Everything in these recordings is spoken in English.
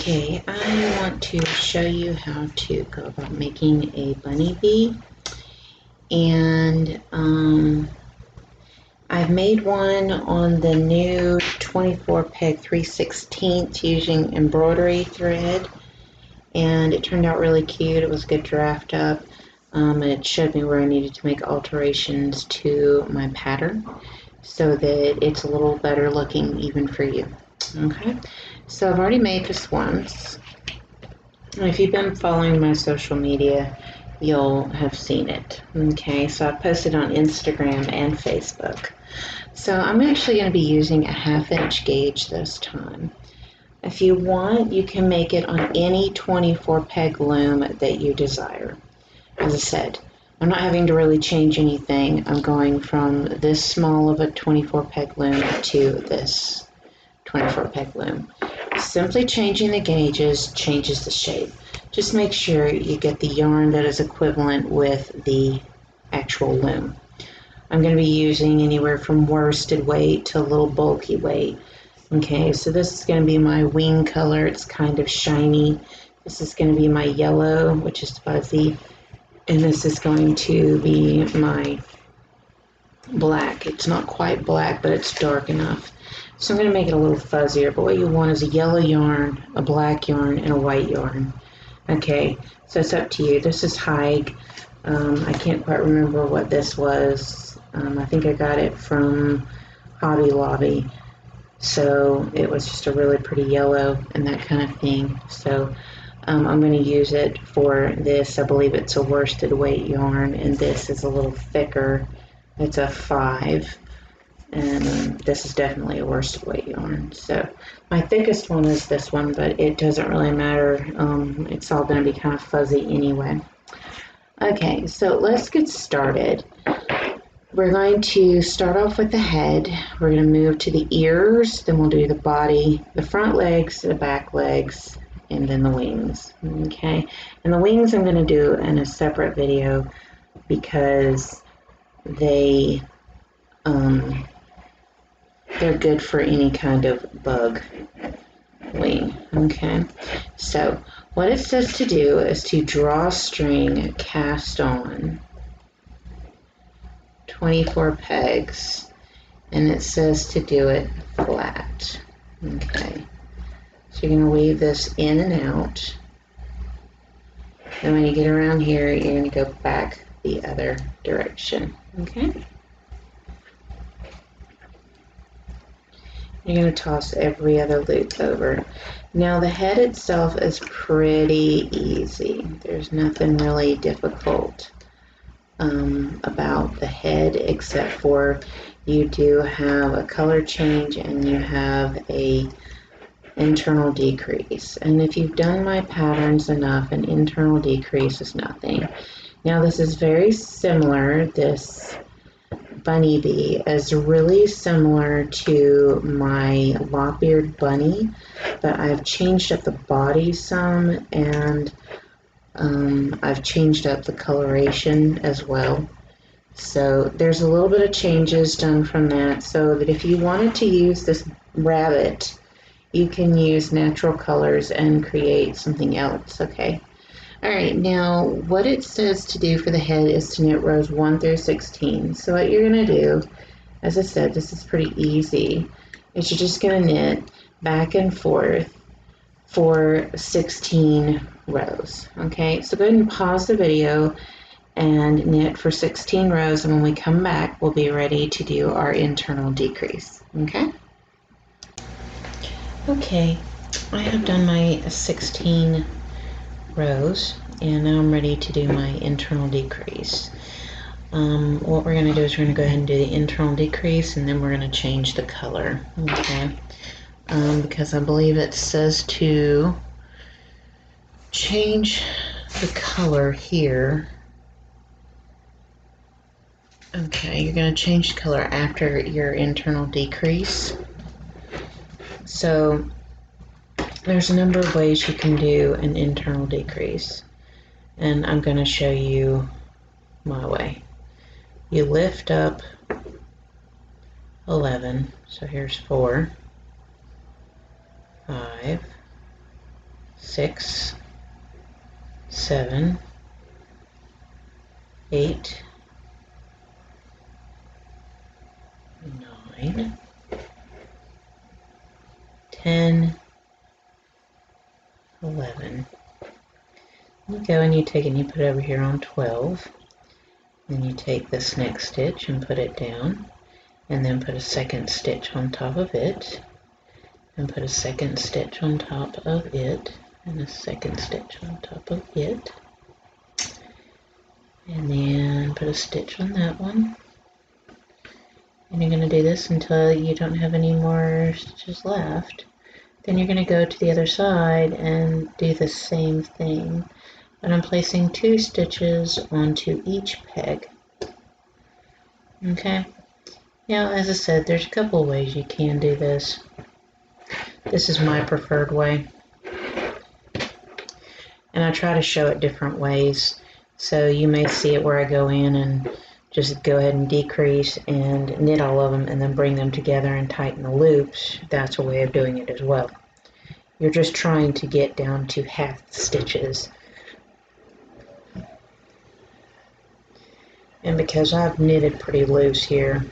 Okay, I want to show you how to go about making a bunny bee, and I've made one on the new 24 peg 3/16 using embroidery thread, and it turned out really cute. It was a good draft up, and it showed me where I needed to make alterations to my pattern so that it's a little better looking even for you. Okay, so I've already made this once. If you've been following my social media, you'll have seen it. Okay, so I posted on Instagram and Facebook. So I'm actually going to be using a 1/2" gauge this time. If you want, you can make it on any 24 peg loom that you desire. As I said, I'm not having to really change anything. I'm going from this small of a 24 peg loom to this 24 peg loom. Simply changing the gauges changes the shape. Just make sure you get the yarn that is equivalent with the actual loom. I'm going to be using anywhere from worsted weight to a little bulky weight. Okay, so this is going to be my wing color. It's kind of shiny. This is going to be my yellow, which is fuzzy. And this is going to be my black. It's not quite black, but it's dark enough. So I'm going to make it a little fuzzier, but what you want is a yellow yarn, a black yarn, and a white yarn. Okay, so it's up to you. This is Haig. I can't quite remember what this was. I think I got it from Hobby Lobby. So it was just a really pretty yellow and that kind of thing. So I'm going to use it for this. I believe it's a worsted weight yarn, and this is a little thicker. It's a 5. And this is definitely a worsted weight yarn. So my thickest one is this one, but it doesn't really matter. It's all going to be kind of fuzzy anyway. Okay, so let's get started. We're going to start off with the head. We're going to move to the ears, then we'll do the body, the front legs, the back legs, and then the wings. Okay, and the wings I'm going to do in a separate video because they're good for any kind of bug wing. Okay, so what it says to do is to drawstring cast on 24 pegs, and it says to do it flat. Okay, so you're going to weave this in and out. Then when you get around here, you're going to go back the other direction. Okay. You're going to toss every other loop over. Now the head itself is pretty easy. There's nothing really difficult about the head, except for you do have a color change and you have a internal decrease. And if you've done my patterns enough, an internal decrease is nothing. Now this is very similar, this bunny bee is really similar to my lop-eared bunny, but I've changed up the body some, and I've changed up the coloration as well. So there's a little bit of changes done from that, so that if you wanted to use this rabbit, you can use natural colors and create something else. Okay. Alright, now what it says to do for the head is to knit rows 1 through 16. So what you're going to do, as I said, this is pretty easy, is you're just going to knit back and forth for 16 rows. Okay, so go ahead and pause the video and knit for 16 rows, and when we come back, we'll be ready to do our internal decrease. Okay? Okay, I have done my 16 rows, and now I'm ready to do my internal decrease. What we're going to do is we're going to go ahead and do the internal decrease, and then we're going to change the color. Okay, because I believe it says to change the color here. Okay, you're going to change the color after your internal decrease. So there's a number of ways you can do an internal decrease, and I'm going to show you my way. You lift up 11, so here's 4, 5, 6, 7, 8, 9, 10, 11. You go and you take it and you put it over here on 12. Then you take this next stitch and put it down, and then put a second stitch on top of it, and put a second stitch on top of it, and a second stitch on top of it, and then put a stitch on that one. And you're going to do this until you don't have any more stitches left. Then you're going to go to the other side and do the same thing. And I'm placing 2 stitches onto each peg. Okay? Now, as I said, there's a couple of ways you can do this. This is my preferred way. And I try to show it different ways. So you may see it where I go in and just go ahead and decrease and knit all of them and then bring them together and tighten the loops. That's a way of doing it as well. You're just trying to get down to half the stitches. And because I've knitted pretty loose here,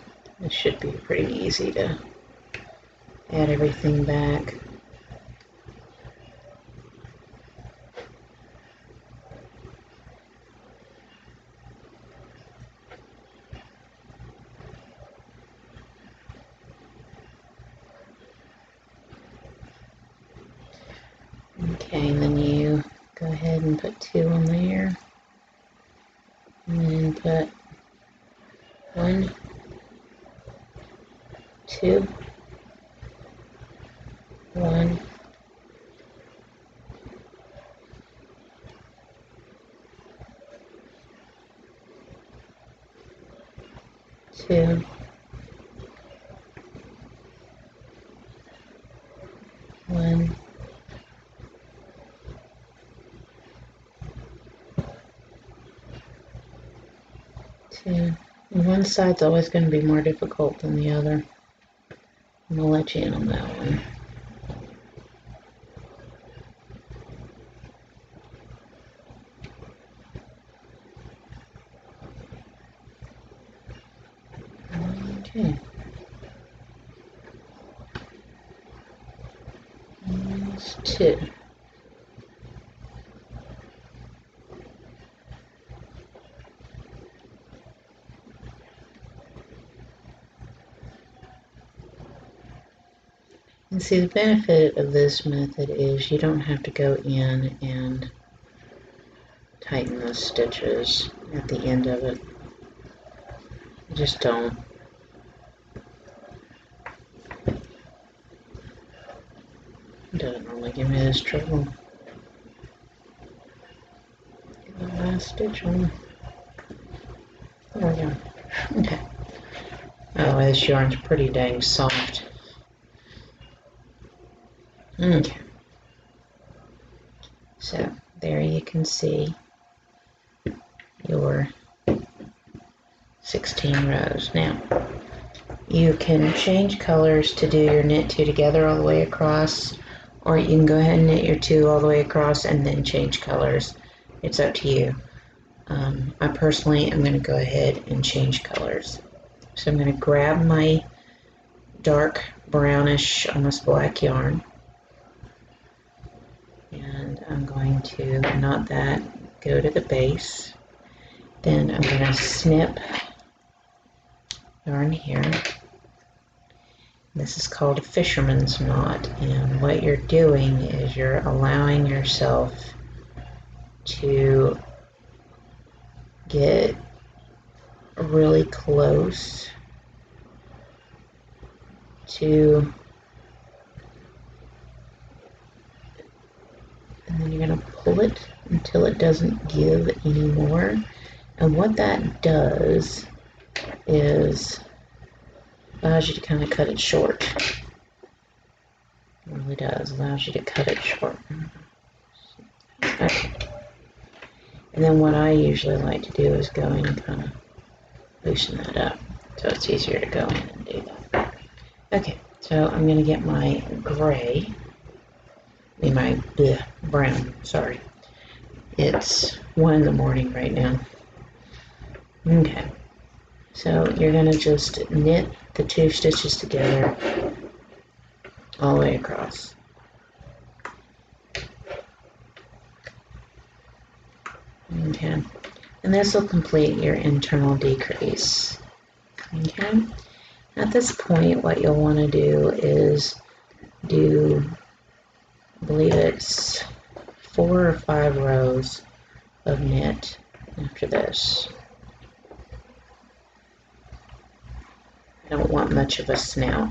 it should be pretty easy to add everything back. Okay, and then you go ahead and put 2 on there, and then put 1, 2, 1, 2, 1, 2. And one side's always going to be more difficult than the other. I'm going to let you in on that one. Okay. That's 2. And see, the benefit of this method is you don't have to go in and tighten those stitches at the end of it. You just don't. It doesn't normally give me this trouble. Get the last stitch on. There we go. Okay. Oh, this yarn's pretty dang soft. Okay. So there you can see your 16 rows. Now, you can change colors to do your knit 2 together all the way across, or you can go ahead and knit your 2 all the way across and then change colors. It's up to you. I personally am going to go ahead and change colors. So I'm going to grab my dark brownish, almost black yarn, and I'm going to knot that, go to the base, then I'm going to snip yarn here. This is called a fisherman's knot, and what you're doing is you're allowing yourself to get really close to, and then you're going to pull it until it doesn't give anymore. And what that does is allows you to kind of cut it short. It really does. Allows you to cut it short. Okay. And then what I usually like to do is go in and kind of loosen that up, so it's easier to go in and do that. Okay, so I'm going to get my gray brown, sorry. It's 1 in the morning right now. Okay, so you're going to just knit the 2 stitches together all the way across. Okay, and this will complete your internal decrease. Okay, at this point what you'll want to do is do, I believe it's 4 or 5 rows of knit after this. I don't want much of a snout.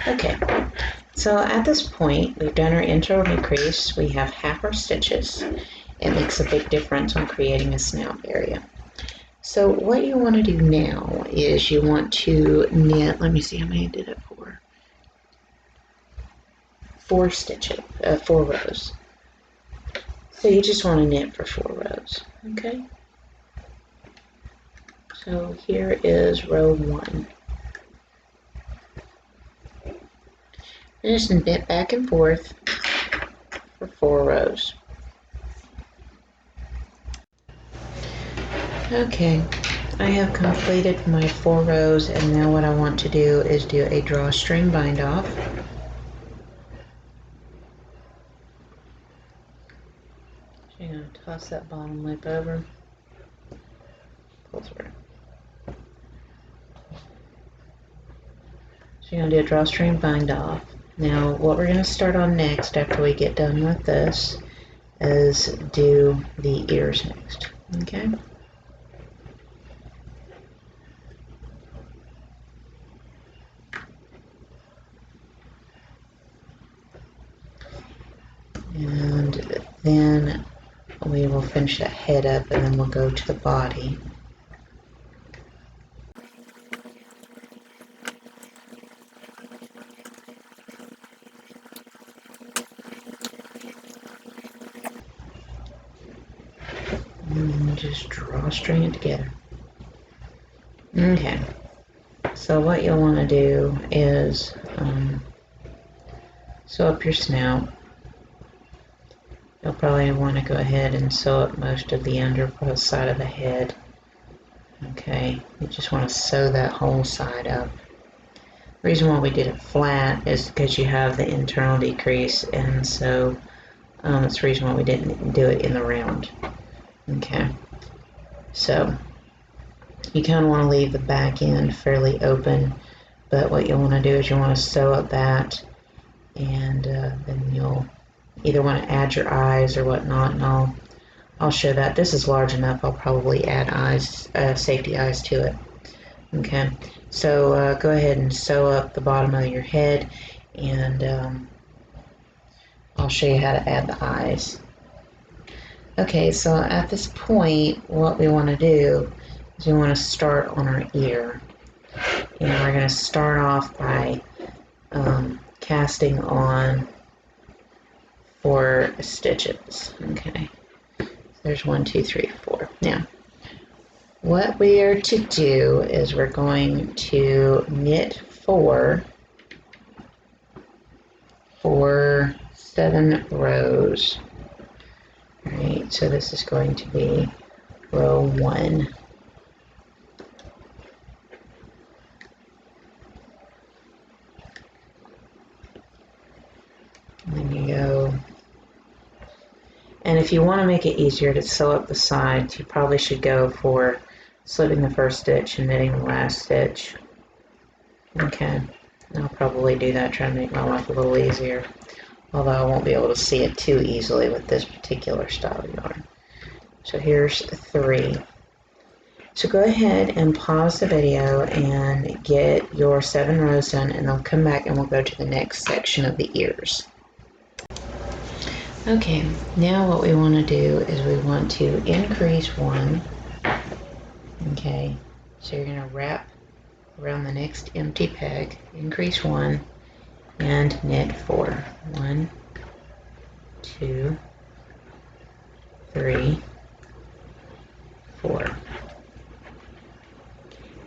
Okay, so at this point, we've done our internal decrease. We have half our stitches. It makes a big difference when creating a snout area. So what you want to do now is you want to knit, let me see how many I did it for. 4 stitches, 4 rows. So you just want to knit for 4 rows, okay? So here is row 1. And just knit back and forth for 4 rows. Okay, I have completed my 4 rows, and now what I want to do is do a drawstring bind off. So you're going to toss that bottom loop over, pull through. So you're going to do a drawstring bind off. Now what we're going to start on next after we get done with this is do the ears next, okay? And then we will finish that head up, and then we'll go to the body. And just drawstring it together. Okay, so what you'll want to do is sew up your snout. You'll probably want to go ahead and sew up most of the underside of the head. Okay, you just want to sew that whole side up. The reason why we did it flat is because you have the internal decrease, and so that's the reason why we didn't do it in the round. Okay, so you kind of want to leave the back end fairly open, but what you'll want to do is you want to sew up that, and then you'll either want to add your eyes or whatnot, and I'll show that. This is large enough. I'll probably add eyes, safety eyes to it. Okay, so go ahead and sew up the bottom of your head, and I'll show you how to add the eyes. Okay, so at this point, what we want to do is we want to start on our ear. And we're going to start off by casting on 4 stitches. Okay, there's 1, 2, 3, 4. Now, what we are to do is we're going to knit 4 for 7 rows. Alright, so this is going to be row 1. And then you go, and if you want to make it easier to sew up the sides, you probably should go for slipping the first stitch and knitting the last stitch. Okay, I'll probably do that, try to make my life a little easier, although I won't be able to see it too easily with this particular style yarn. So here's 3. So go ahead and pause the video and get your 7 rows done, and I'll come back and we'll go to the next section of the ears. Okay, now what we want to do is we want to increase 1. Okay, so you're going to wrap around the next empty peg, increase 1, and knit 4. 1, 2, 3, 4.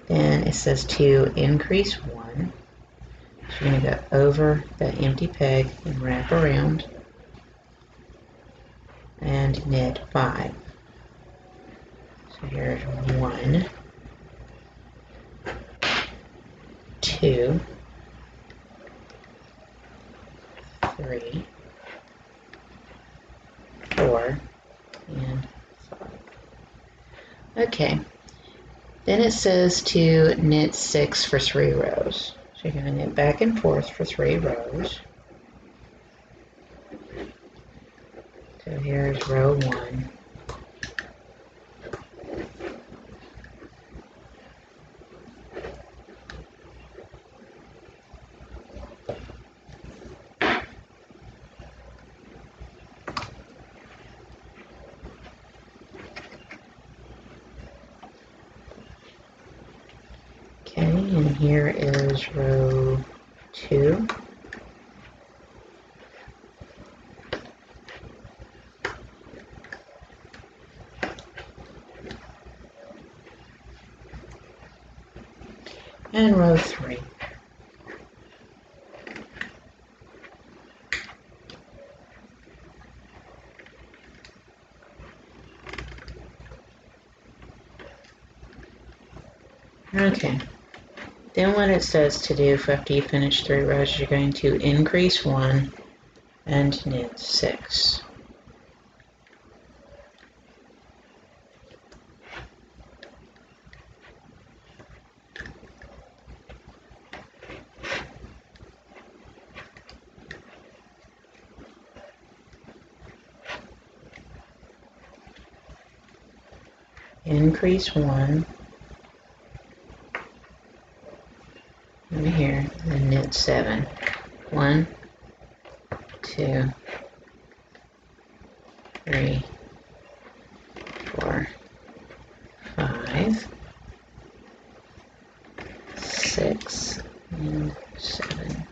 Then it says to increase 1. So you're going to go over the empty peg and wrap around and knit 5. So here's 1, 2, 3, 4, and 5. Okay. Then it says to knit 6 for 3 rows. So you're going to knit back and forth for 3 rows. So here's row 1. Okay, and here is row 2. And row 3. Okay. Then what it says to do after you finish 3 rows, you're going to increase 1 and knit 6. Increase 1 over here and knit 7. 1, 2, 3, 4, 5, 6, and 7.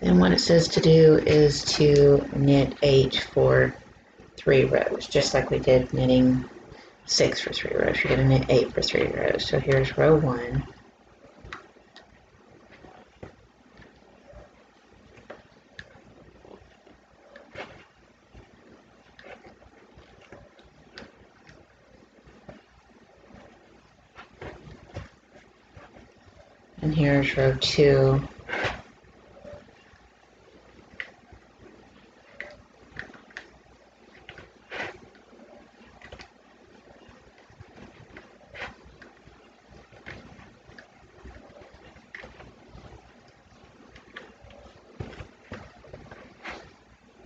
Then what it says to do is to knit 8 for 3 rows, just like we did knitting 6 for 3 rows. You're going to knit 8 for 3 rows. So here's row 1. And here's row 2.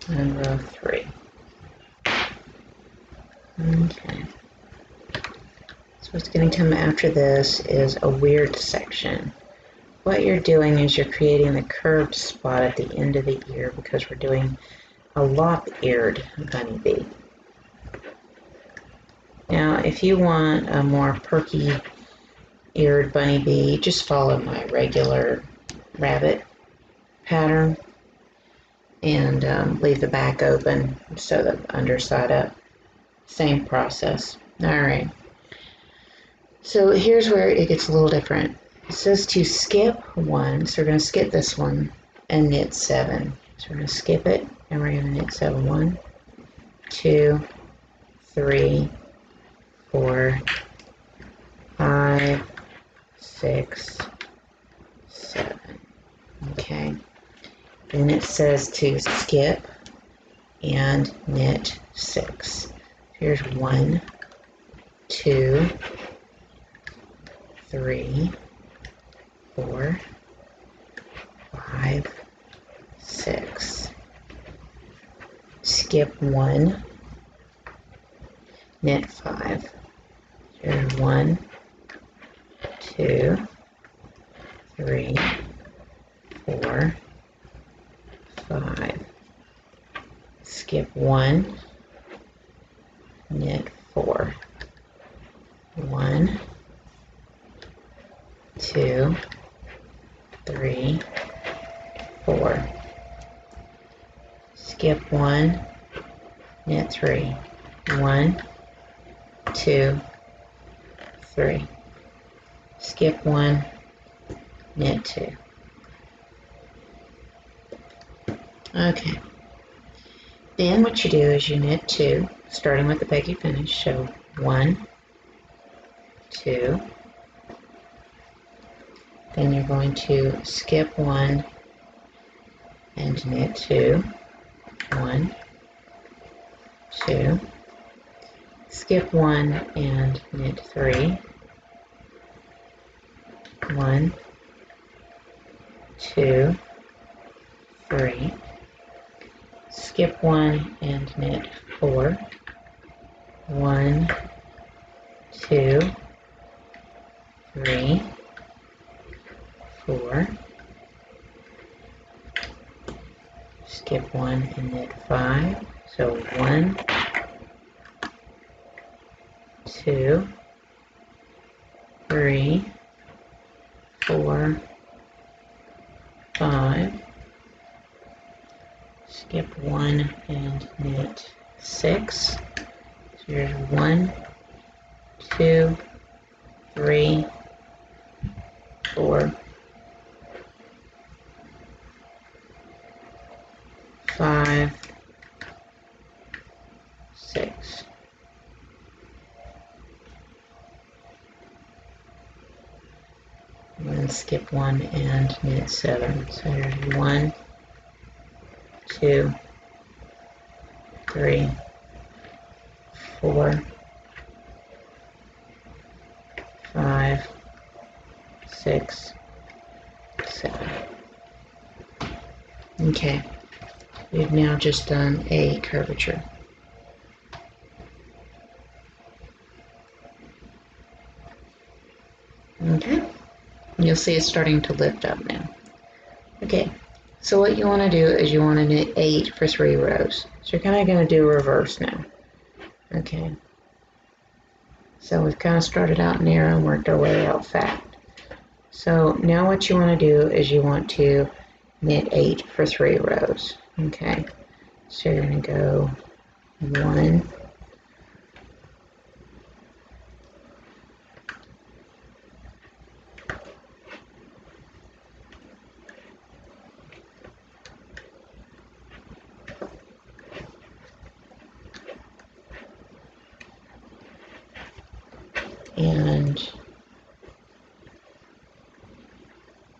And row 3. Okay. So what's going to come after this is a weird section. What you're doing is you're creating the curved spot at the end of the ear because we're doing a lop-eared bunny bee. Now, if you want a more perky-eared bunny bee, just follow my regular rabbit pattern and leave the back open, sew the underside up. Same process. All right. So here's where it gets a little different. It says to skip 1, so we're going to skip this one and knit 7. So we're going to skip it and we're going to knit 7. 1, 2, 3, 4, 5, 6, 7. Okay. Then it says to skip and knit 6. Here's 1, 2, 3, 4, 5, 6. Skip 1, knit 5. Here's 1, 2, 3, 4, 5. Skip 1, knit 4. 1, 2, 3, 4, skip 1, knit 3, 1, 2, 3, skip 1, knit 2. Okay, then what you do is you knit 2, starting with the peg you finished. So 1, 2, then you're going to skip 1 and knit 2, 1, 2, skip 1 and knit 3, 1, 2, 3, skip 1 and knit 4, 1, 2, 3, 4, skip 1 and knit 5, so 1, 2, 3, 4, 5, skip 1 and knit 6, so here's 1, 2, 3, 4, 5, 6. And then skip 1 and knit 7. So there's 1, 2, 3, 4, 5, 6, 7. Okay, we've now just done a curvature. Okay, you'll see it's starting to lift up now. Okay, so what you want to do is you want to knit 8 for 3 rows. So you're kind of going to do a reverse now. Okay, so we've kind of started out narrow and worked our way out fat. So now what you want to do is you want to knit 8 for 3 rows. Okay, so you're going to go 1,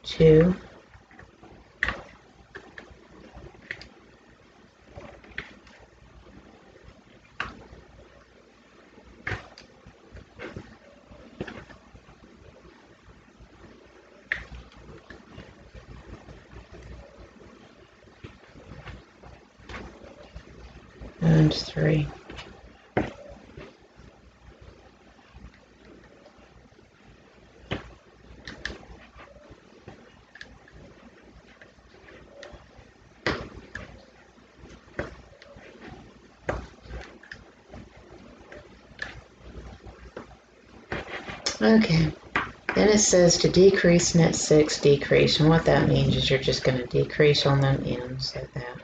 2, and 3. Okay, then it says to decrease knit 6, decrease, and what that means is you're just going to decrease on them ends like that.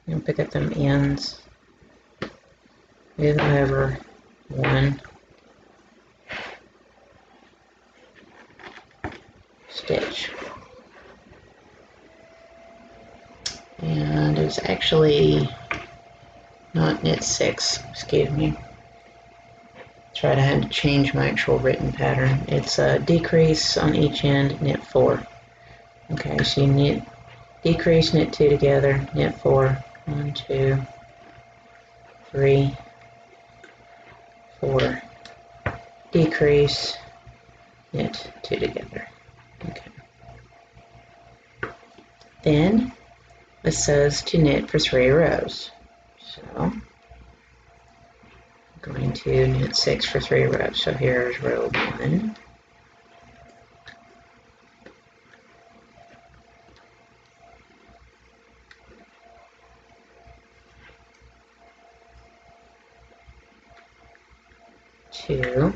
You'll pick up them ends, move them over 1 stitch. And it was actually not knit 6, excuse me. That's right, I had to change my actual written pattern. It's a decrease on each end, knit 4. Okay, so you knit, decrease, knit 2 together, knit 4, 1, 2, 3, 4, decrease, knit 2 together. Okay. Then it says to knit for 3 rows. So I'm going to knit 6 for 3 rows. So here's row 1. Two, 3,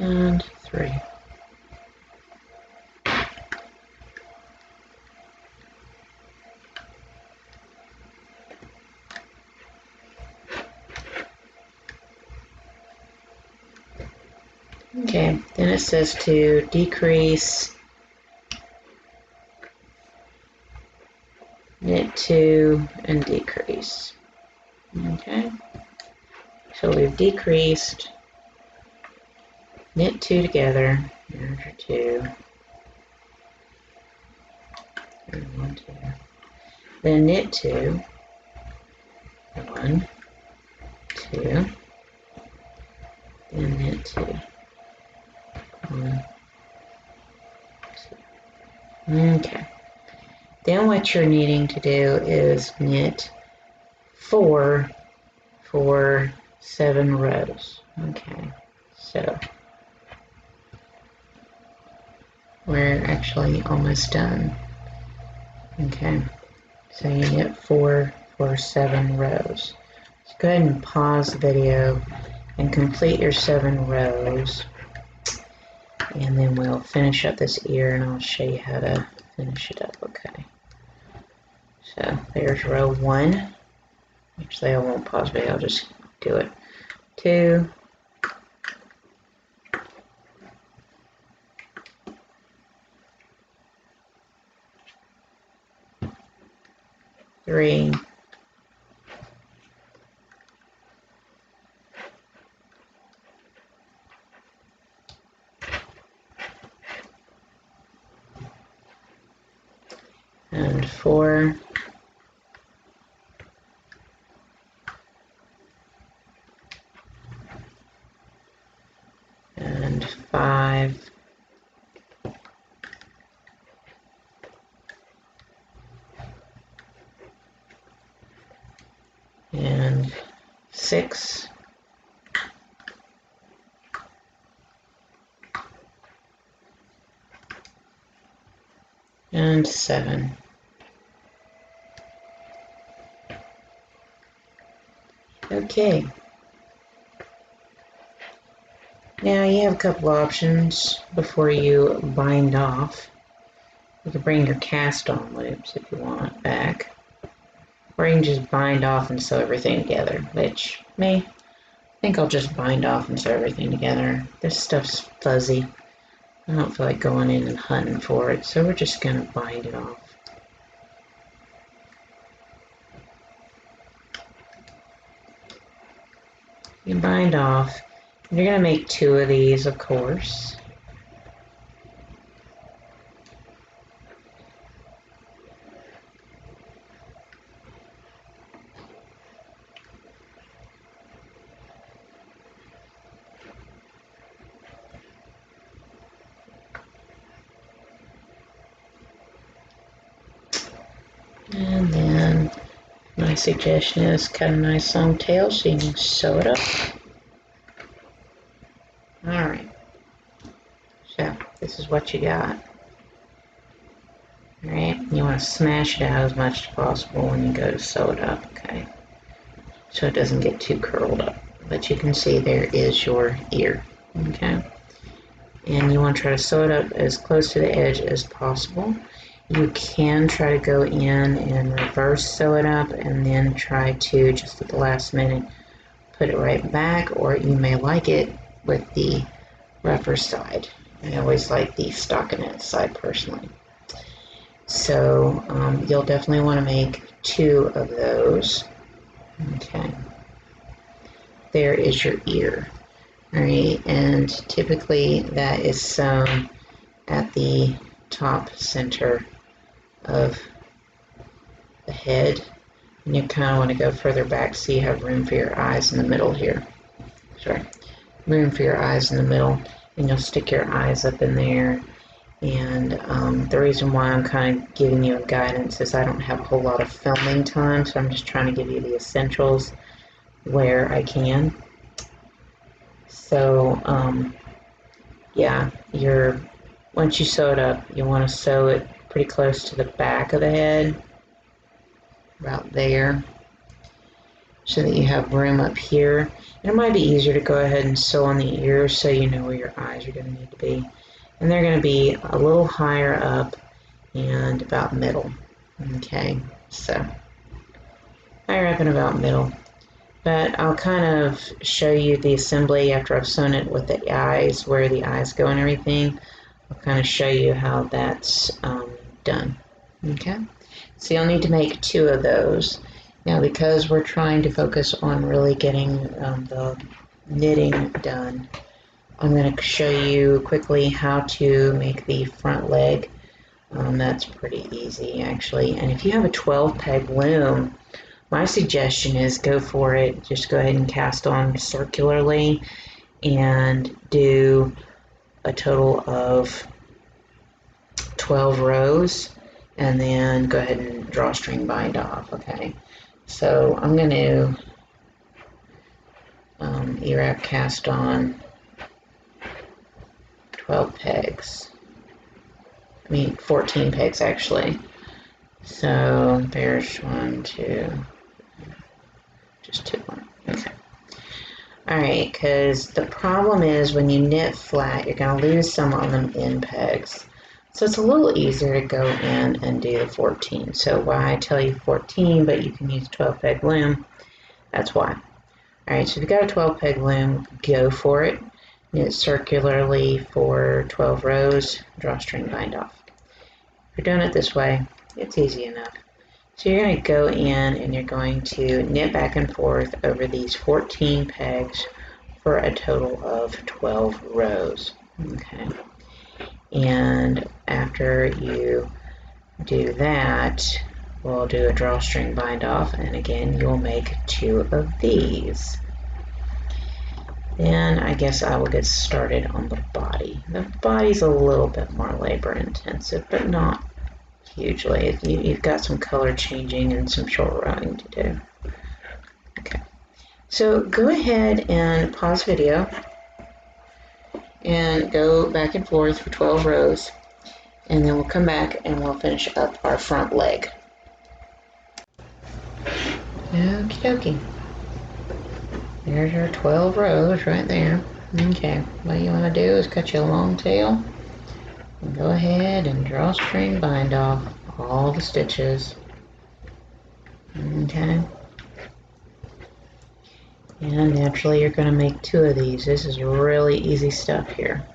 and 3. Okay, then it says to decrease, knit 2, and decrease. Okay, so we've decreased, knit 2 together, there's your 2, and 1, 2. Then knit 2, 1, 2, then knit 2, 1, 2. Okay. Then what you're needing to do is knit 4 for 7 rows. Okay, so we're actually almost done. Okay, so you knit 4 for 7 rows. So go ahead and pause the video and complete your 7 rows, and then we'll finish up this ear and I'll show you how to finish it up. Okay, so there's row 1. Actually, I won't pause video, I'll just do it. 2, 3, 4, and 5, and 6, and 7. Okay. Now you have a couple options before you bind off. You can bring your cast on loops if you want back, or you can just bind off and sew everything together, which I think I'll just bind off and sew everything together. This stuff's fuzzy. I don't feel like going in and hunting for it, so we're just going to bind it off. You bind off. You're going to make 2 of these, of course. And then my suggestion is cut a nice long tail so you can sew it up. Alright, so this is what you got. Alright, you want to smash it out as much as possible when you go to sew it up, okay? So it doesn't get too curled up. But you can see there is your ear, okay? And you want to try to sew it up as close to the edge as possible. You can try to go in and reverse sew it up and then try to, just at the last minute, put it right back, or you may like it with the rougher side. I always like the stockinette side personally. So you'll definitely want to make 2 of those. Okay. There is your ear. Alright, and typically that is sewn at the top center of the head, and you kind of want to go further back so you have room for your eyes in the middle here. Sorry, room for your eyes in the middle, and you'll stick your eyes up in there. And the reason why I'm kind of giving you a guidance is I don't have a whole lot of filming time, so I'm just trying to give you the essentials where I can. So yeah, once you sew it up, you want to sew it pretty close to the back of the head, about there. so that you have room up here. And it might be easier to go ahead and sew on the ears so you know where your eyes are going to need to be. And they're going to be a little higher up and about middle. Okay, so higher up and about middle. But I'll kind of show you the assembly after I've sewn it with the eyes, where the eyes go and everything. I'll kind of show you how that's done. Okay, so you'll need to make 2 of those. Now, because we're trying to focus on really getting the knitting done, I'm going to show you quickly how to make the front leg. That's pretty easy, actually. And if you have a 12-peg loom, my suggestion is go for it. Just go ahead and cast on circularly and do a total of 12 rows, and then go ahead and drawstring bind off. Okay, so I'm going to E-wrap cast on 12 pegs. I mean 14 pegs actually. So there's 1, 2, just 2 more. Okay. Alright, because the problem is when you knit flat, you're going to lose some on the end pegs. So it's a little easier to go in and do the 14. So why I tell you 14, but you can use 12 peg loom, that's why. Alright, so if you've got a 12 peg loom, go for it. Knit circularly for 12 rows, drawstring bind off. If you're doing it this way, it's easy enough. So you're going to go in and you're going to knit back and forth over these 14 pegs for a total of 12 rows. Okay. And after you do that, we'll do a drawstring bind off, and again you'll make 2 of these. Then I guess I will get started on the body. The body's a little bit more labor intensive, but not hugely. You've got some color changing and some short rowing to do. Okay, so go ahead and pause video and go back and forth for 12 rows, and then we'll come back and we'll finish up our front leg. Okie dokie. There's your 12 rows right there. Okay, what you want to do is cut your long tail and go ahead and drawstring bind off all the stitches. Okay. And naturally you're going to make 2 of these. This is really easy stuff here.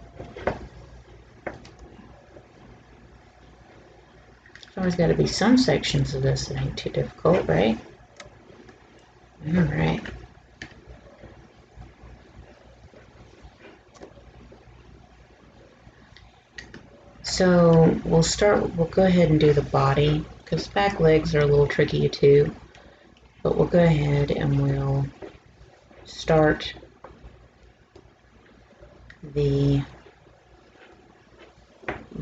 There's always got to be some sections of this that ain't too difficult, right? Alright. So we'll go ahead and do the body, because back legs are a little tricky too. But we'll go ahead and we'll start the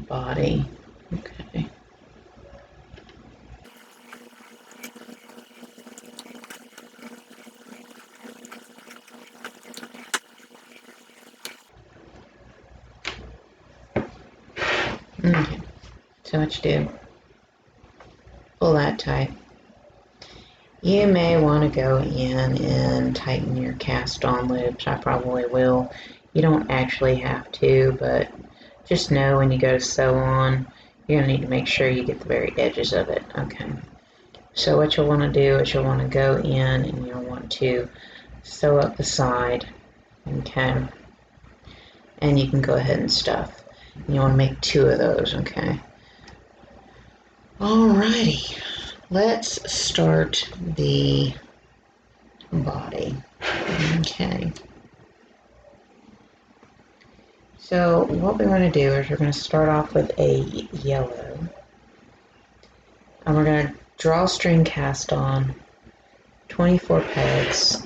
body. Okay. Okay. So what you do, pull that tight. You may want to go in and tighten your cast on loops. I probably will. You don't actually have to, but just know when you go to sew on, you're going to need to make sure you get the very edges of it. Okay. So what you'll want to do is you'll want to go in and you'll want to sew up the side. Okay. And you can go ahead and stuff. And you want to make 2 of those. Okay. Alrighty. Let's start the body. Okay. So what we want to do is we're going to start off with a yellow. And we're going to drawstring cast on 24 pegs.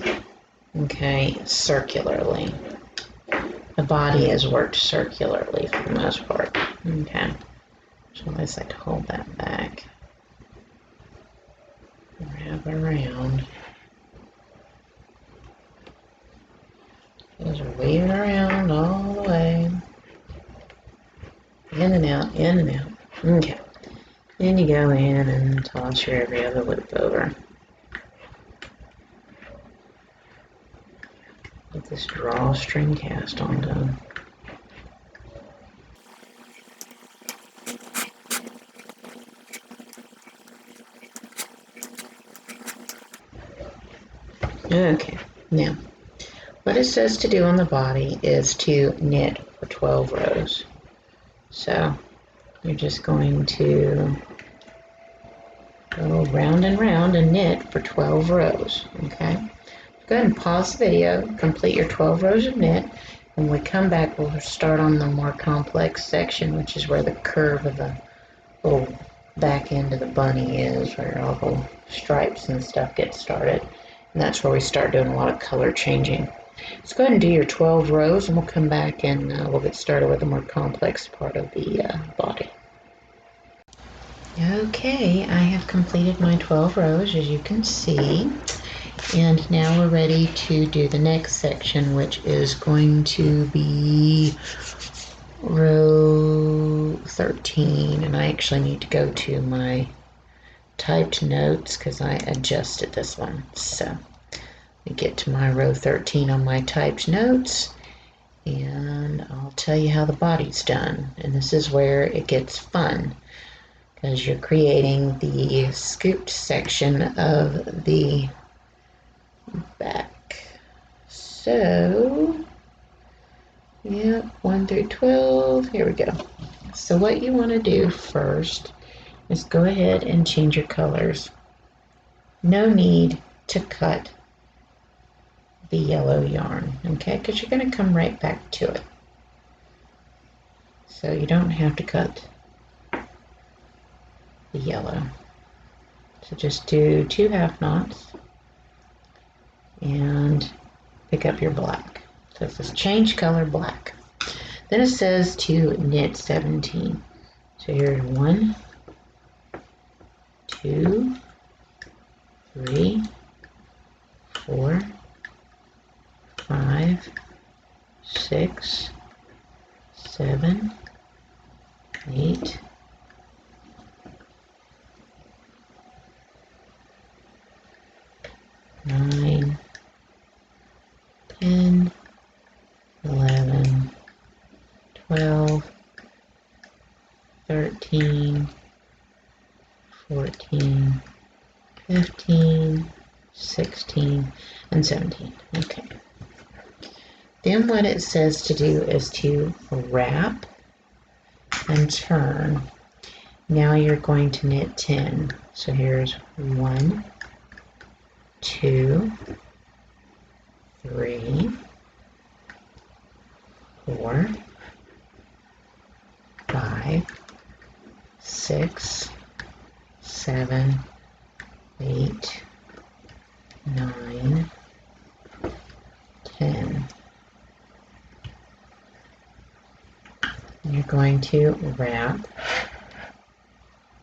Okay, circularly. The body is worked circularly for the most part. Okay. So I just like to hold that back. Wrap around. Those are weaving around all the way. In and out, in and out. Okay. Then you go in and toss your every other loop over. Get this drawstring cast on done. Okay, now what it says to do on the body is to knit for 12 rows. So you're just going to go round and round and knit for 12 rows, okay? Go ahead and pause the video, complete your 12 rows of knit. When we come back, we'll start on the more complex section, which is where the curve of the little back end of the bunny is, where all the stripes and stuff get started. And that's where we start doing a lot of color changing. Let's go ahead and do your 12 rows, and we'll come back and we'll get started with the more complex part of the body. Okay, I have completed my 12 rows, as you can see. And now we're ready to do the next section, which is going to be row 13. And I actually need to go to my typed notes because I adjusted this one. So let me get to my row 13 on my typed notes, and I'll tell you how the body's done. And this is where it gets fun, because you're creating the scooped section of the back. So, yeah, 1 through 12, here we go. So what you want to do first is go ahead and change your colors. No need to cut the yellow yarn, okay, because you're going to come right back to it. So you don't have to cut the yellow. So just do 2 half knots and pick up your black. So it says change color black. Then it says to knit 17. So here's 1, 2, 3, 4, 5, 6, 7, 8, 9, 10, 11, 12, 13, 14, 15, 16, and 17. Okay. Then what it says to do is to wrap and turn. Now you're going to knit 10. So here's 1, 2, 3, 4, 5, 6, 7, 8, 9, 10. And you're going to wrap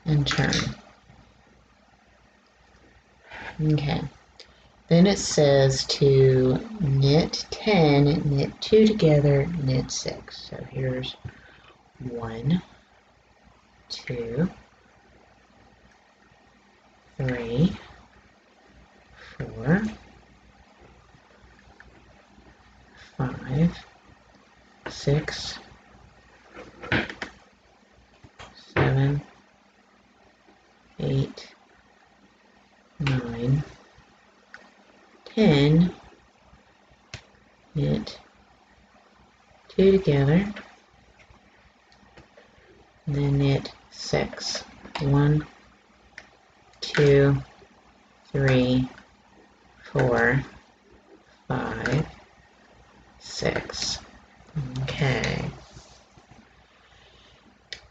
and turn. Okay. Then it says to knit 10, knit 2 together, knit 6. So here's 1, 2, 3, 4, 5, 6, 7, 8, 9, 10, knit 2 together, and then knit 6. 1, 2, 3, 4, 5, 6. Okay.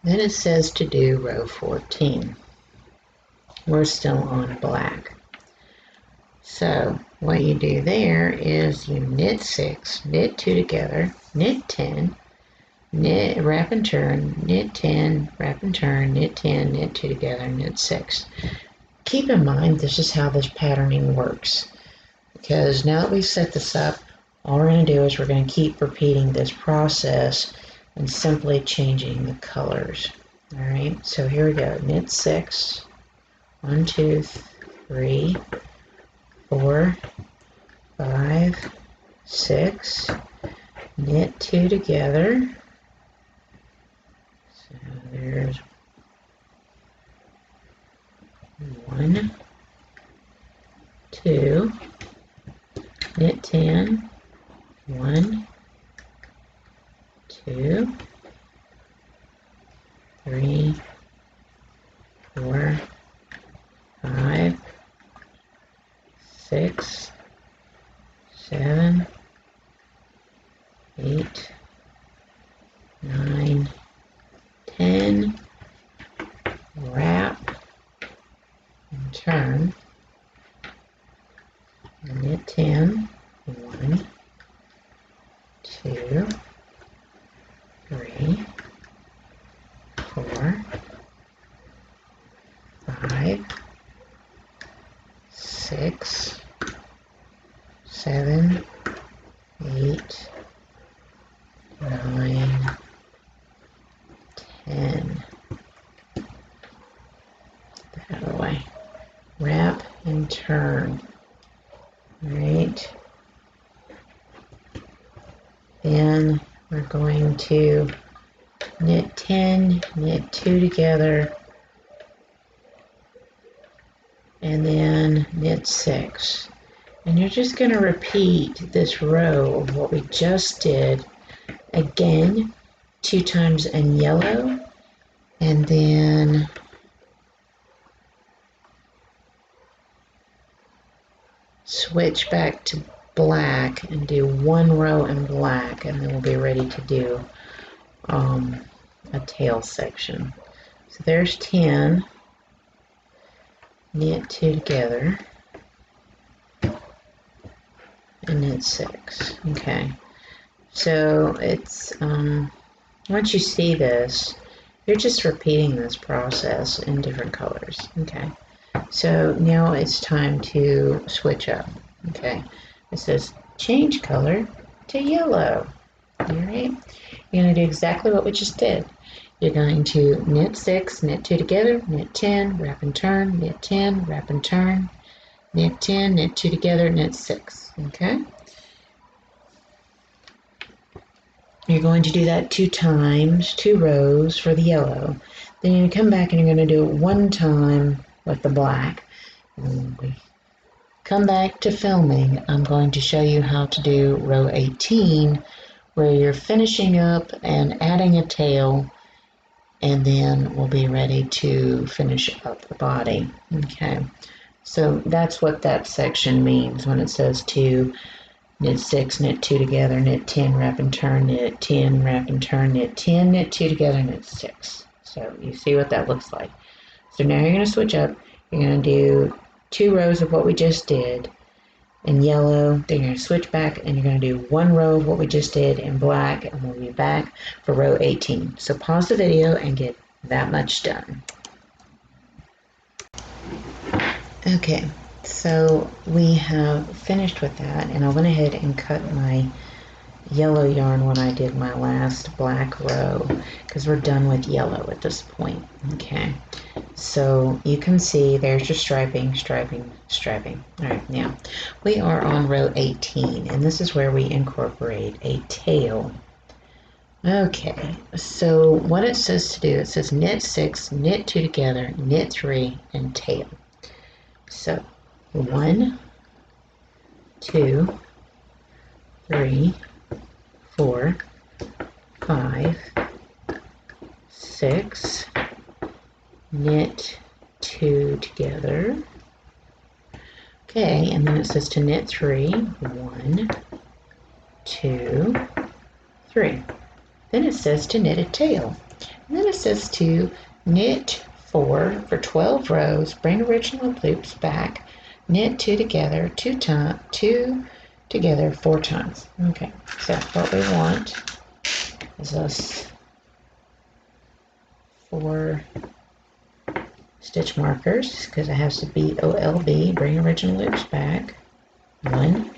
Then it says to do row 14. We're still on black. So what you do there is you knit 6, knit 2 together, knit 10, knit, wrap and turn, knit 10, wrap and turn, knit 10, knit 2 together, knit 6. Keep in mind this is how this patterning works, because now that we've set this up, all we're going to do is we're going to keep repeating this process and simply changing the colors. All right, so here we go. Knit 6, 1, 2, 3, 4, 5, 6, knit 2 together. So there's 1, 2, knit 10, 1, 2, 3, 4, 5, 6, 7, 8, 9, 10, wrap and turn, and knit 10, 1, 2, 3, 4, 5, 6, 7, 8, 9, 10. That away. Wrap and turn. Right. Then we're going to knit 10, knit 2 together, and then knit 6. And you're just going to repeat this row of what we just did again 2 times in yellow, and then switch back to black and do 1 row in black, and then we'll be ready to do a tail section. So there's 10, knit 2 together, and knit 6. Okay, so it's once you see this, you're just repeating this process in different colors. Okay, so now it's time to switch up. Okay, it says change color to yellow. All right, you're going to do exactly what we just did. You're going to knit 6, knit 2 together, knit 10, wrap and turn, knit 10, wrap and turn, knit 10, knit 2 together, knit 6. Okay, you're going to do that 2 times, 2 rows for the yellow. Then you're going to come back and you're going to do it 1 time with the black. And we come back to filming. I'm going to show you how to do row 18, where you're finishing up and adding a tail, and then we'll be ready to finish up the body. Okay, so that's what that section means when it says to knit 6, knit 2 together, knit 10, wrap and turn, knit 10, wrap and turn, knit 10, knit 2 together, knit 6. So you see what that looks like. So now you're going to switch up. You're going to do 2 rows of what we just did in yellow, then you're going to switch back and you're going to do 1 row of what we just did in black, and we'll be back for row 18. So pause the video and get that much done. Okay, so we have finished with that, and I went ahead and cut my yellow yarn when I did my last black row, because we're done with yellow at this point. Okay, so you can see there's your striping, striping, striping. All right, now we are on row 18, and this is where we incorporate a tail. Okay, so what it says to do, it says knit 6, knit 2 together, knit 3, and tail. So 1, 2, 3, 4, 5, 6, knit 2 together. Okay, and then it says to knit 3, 1, 2, 3. Then it says to knit a tail. And then it says to knit 4 for 12 rows, bring original loops back, knit 2 together, 2 together 4 times. Okay, so what we want is us 4 stitch markers, because it has to be OLB, bring original loops back. 1,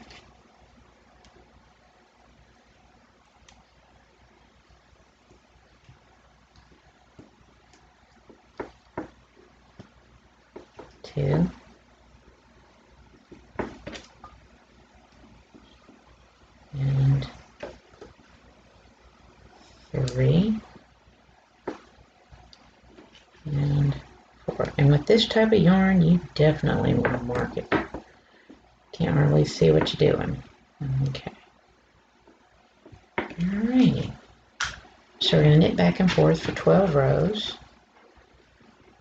2, 3, 3 and 4. And with this type of yarn, you definitely want to mark it. Can't really see what you're doing. Okay. Alrighty. So we're going to knit back and forth for 12 rows.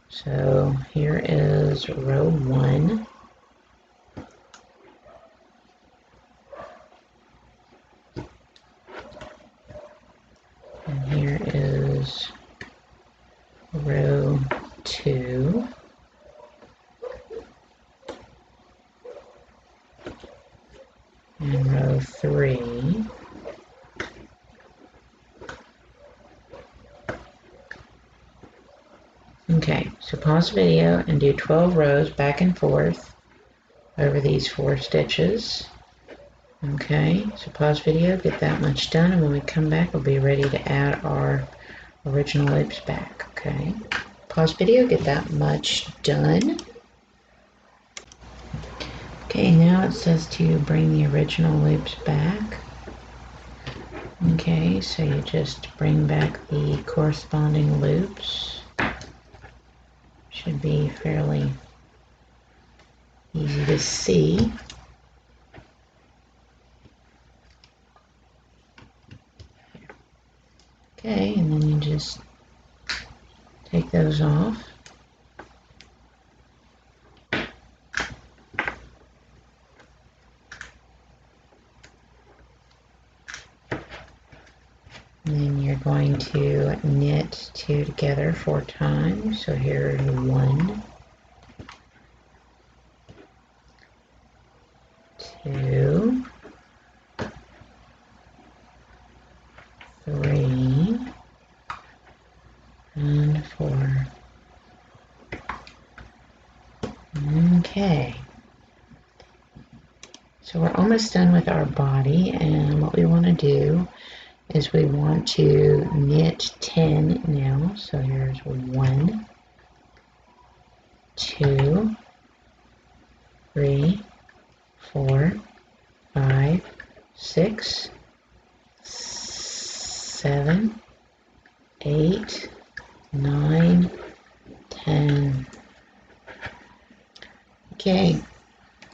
So here is row 1. And here is row 2. And row 3. Okay, so pause the video and do 12 rows back and forth over these 4 stitches. Okay, so pause video, get that much done, and when we come back, we'll be ready to add our original loops back. Okay, pause video, get that much done. Okay, now it says to bring the original loops back. Okay, so you just bring back the corresponding loops. Should be fairly easy to see. Okay, and then you just take those off. And then you're going to knit 2 together 4 times. So here's 1, 2, 3, and 4. Okay. So we're almost done with our body, and what we want to do is we want to knit 10 now. So here's 1, 2, 3, 4, 5, 6, 7, 8, 9, 10. Okay,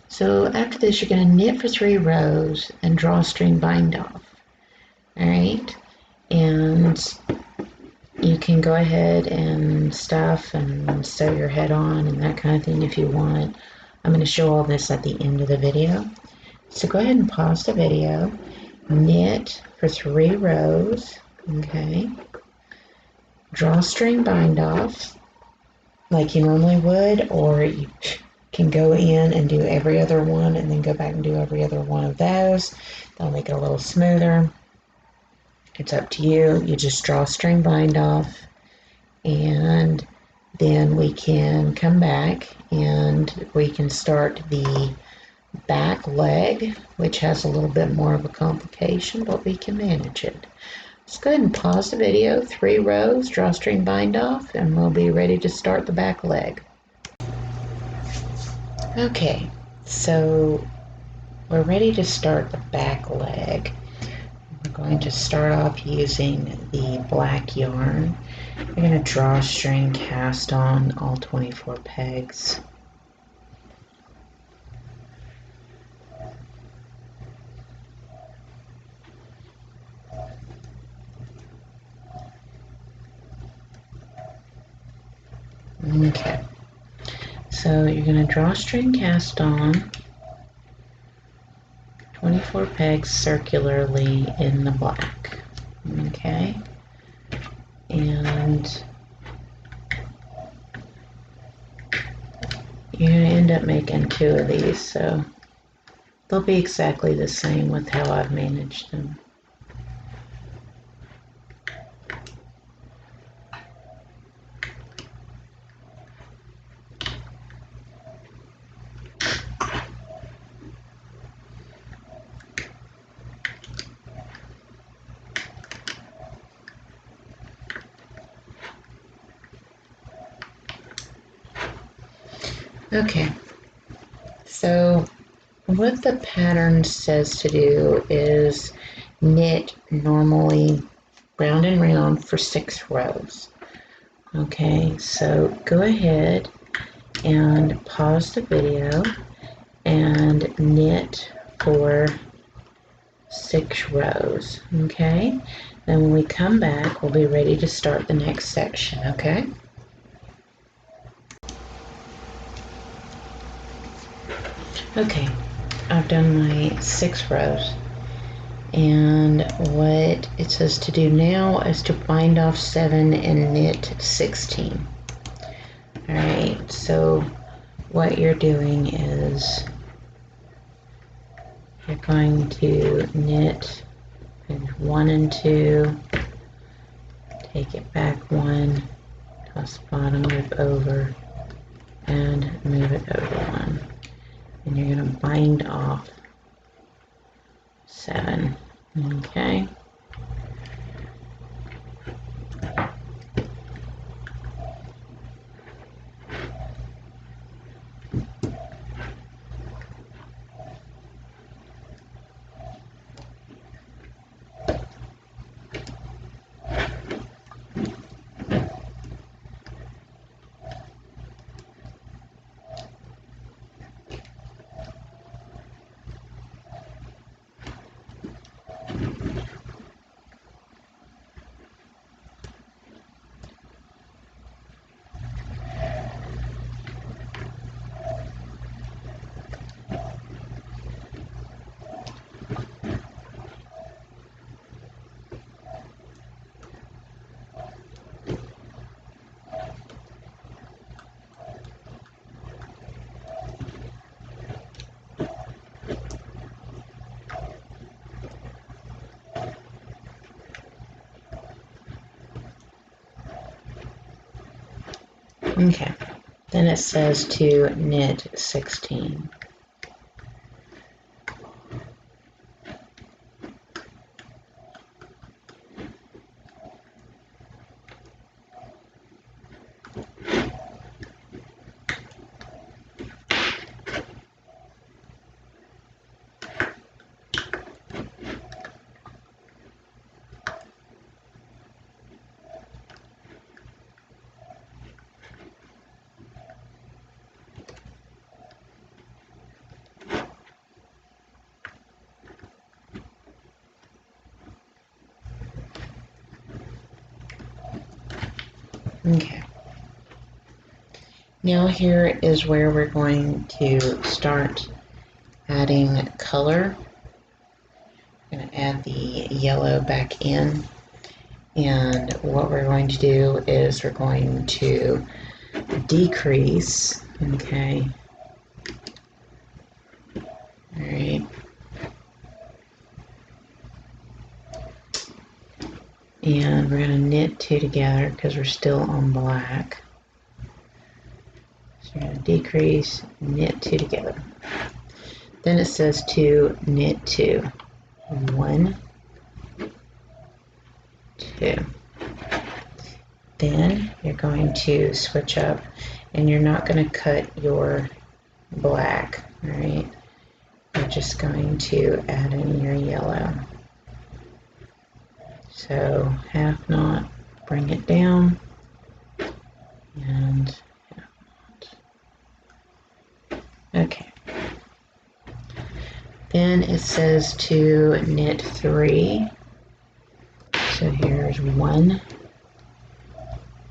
so after this you're going to knit for 3 rows and drawstring bind off. Alright, and you can go ahead and stuff and sew your head on and that kind of thing if you want. I'm going to show all this at the end of the video. So go ahead and pause the video, knit for 3 rows, okay, drawstring bind off like you normally would, or you can go in and do every other one and then go back and do every other one of those. That'll make it a little smoother. It's up to you. You just drawstring bind off, and then we can come back and we can start the back leg, which has a little bit more of a complication, but we can manage it. Let's go ahead and pause the video, 3 rows, drawstring bind off, and we'll be ready to start the back leg. Okay, so we're ready to start the back leg. We're going to start off using the black yarn. We're going to drawstring cast on all 24 pegs. Okay, so you're going to drawstring cast on 24 pegs circularly in the black. Okay, and you're going to end up making 2 of these, so they'll be exactly the same with how I've managed them. Okay, so what the pattern says to do is knit normally round and round for 6 rows. Okay, so go ahead and pause the video and knit for 6 rows. Okay, then when we come back, we'll be ready to start the next section. Okay. Okay, I've done my 6 rows, and what it says to do now is to bind off 7 and knit 16. Alright, so what you're doing is you're going to knit 1 and 2, take it back 1, toss the bottom, move over, and move it over 1. And you're going to bind off 7. Okay. Okay, then it says to knit 16. Okay. Now here is where we're going to start adding color. I'm going to add the yellow back in, and what we're going to do is we're going to decrease, okay, alright, and we're going to knit 2 together because we're still on black. So we're going to decrease, knit 2 together. Then it says to knit 2. 1, 2. Then you're going to switch up, and you're not going to cut your black, alright? You're just going to add in your yellow. So half knot, bring it down, and half knot. Okay. Then it says to knit 3. So here's 1,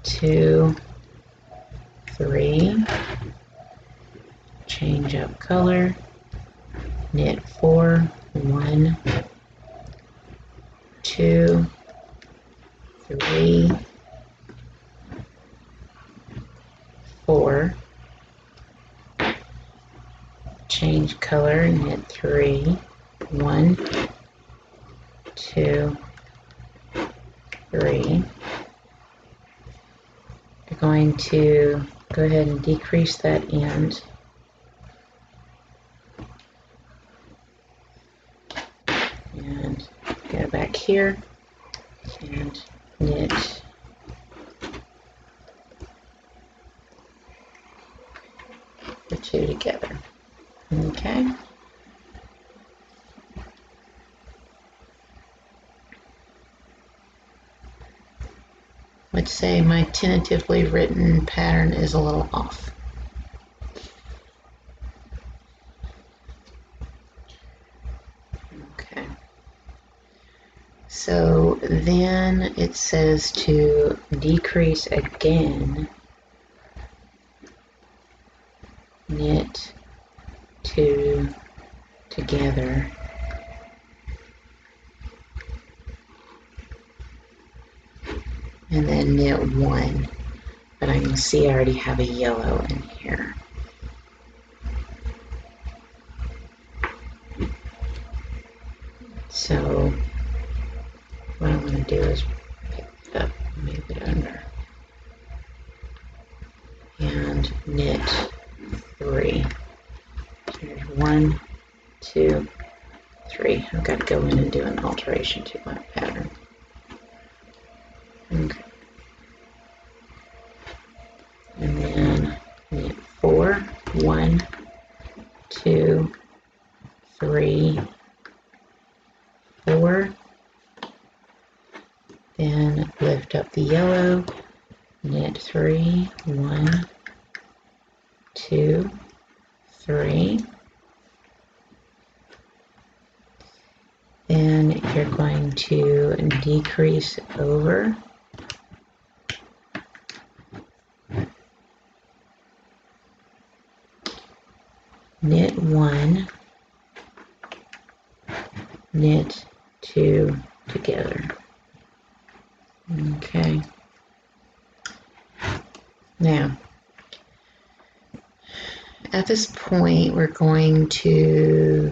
2, 3. Change up color. Knit 4, 1, 2, 3, 4. Change color, knit 3, 1, 2, 3. You're going to go ahead and decrease that end. And go back here and knit the 2 together. Okay. would say my tentatively written pattern is a little off. Okay. So then it says to decrease again, knit two together, and then knit one. But I can see I already have a yellow in here. So what I'm going to do is pick it up, move it under, and knit three. There's 1, 2, 3. I've got to go in and do an alteration to my pattern. Okay. And then knit 4, 1, 2, 3, 4. Then lift up the yellow, knit 3, 1, 2, 3. Then you're going to decrease over, knit 1, knit 2 together. Okay. Now, at this point, we're going to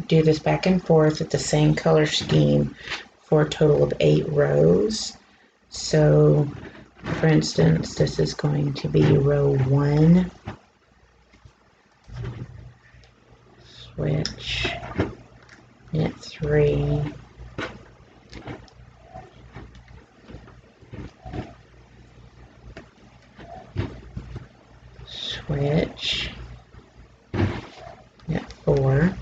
do this back and forth with the same color scheme for a total of 8 rows. So, for instance, this is going to be row 1, switch, knit 3, switch, knit 4,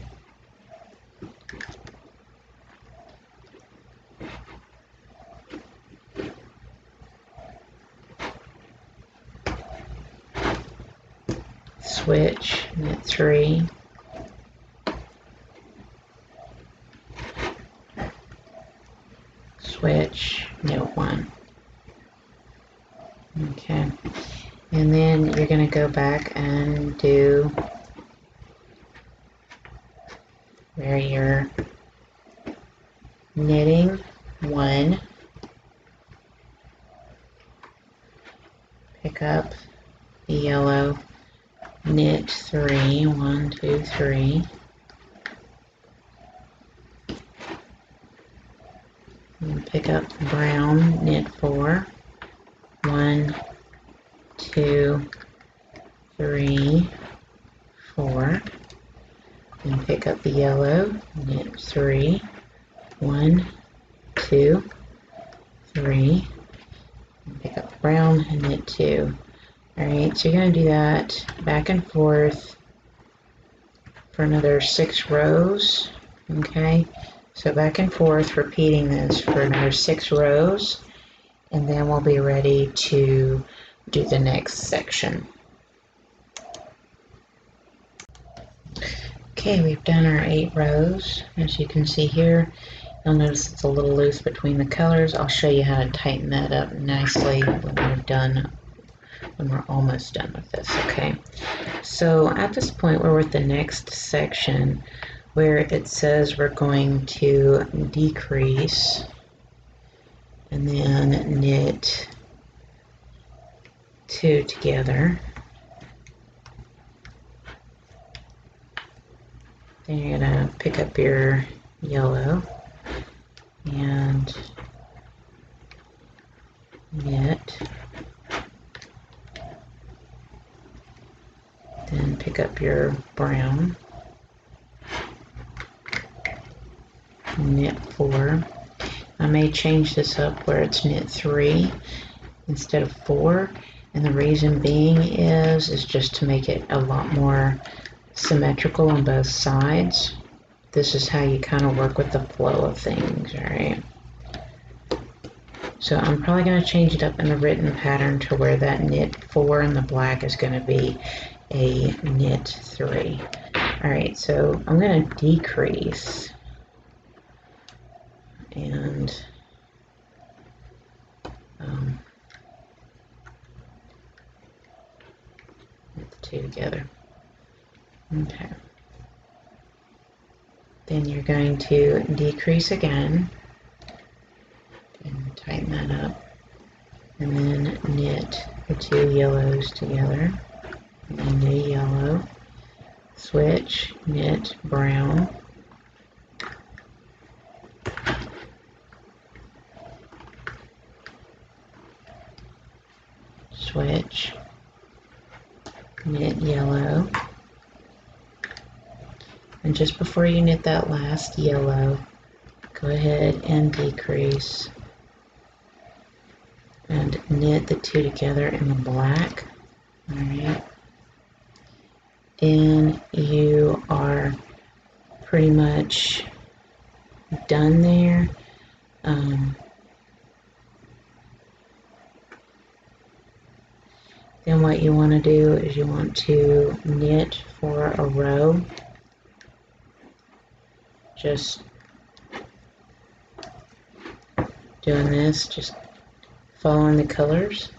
switch, knit 3, switch, knit 1. Okay, and then you're going to go back and do where you're knitting 1, pick up the yellow, knit 3, 1, 2, 3, and pick up the brown, knit 4, 1, 2, 3, 4, and pick up the yellow, knit 3, 1, 2, 3, and pick up the brown and knit 2. Alright, so you're going to do that back and forth for another 6 rows. Okay, so back and forth, repeating this for another 6 rows, and then we'll be ready to do the next section. Okay, we've done our 8 rows. As you can see here, you'll notice it's a little loose between the colors. I'll show you how to tighten that up nicely when we're almost done with this. Okay, so at this point we're with the next section where it says we're going to decrease and then knit 2 together. Then you're going to pick up your yellow and knit, then pick up your brown, knit 4. I may change this up where it's knit 3 instead of 4, and the reason being is just to make it a lot more symmetrical on both sides. this is how you kind of work with the flow of things, all right? So I'm probably going to change it up in the written pattern to where that knit 4 in the black is going to be a knit 3. All right, so I'm going to decrease and knit the 2 together. Okay. Then you're going to decrease again and tighten that up, and then knit the 2 yellows together, and then new yellow, switch, knit brown, switch, knit yellow, and just before you knit that last yellow, go ahead and decrease and knit the 2 together in the black. All right, and you are pretty much done there. Then what you want to do is you want to knit for a row, just doing this, just following the colors.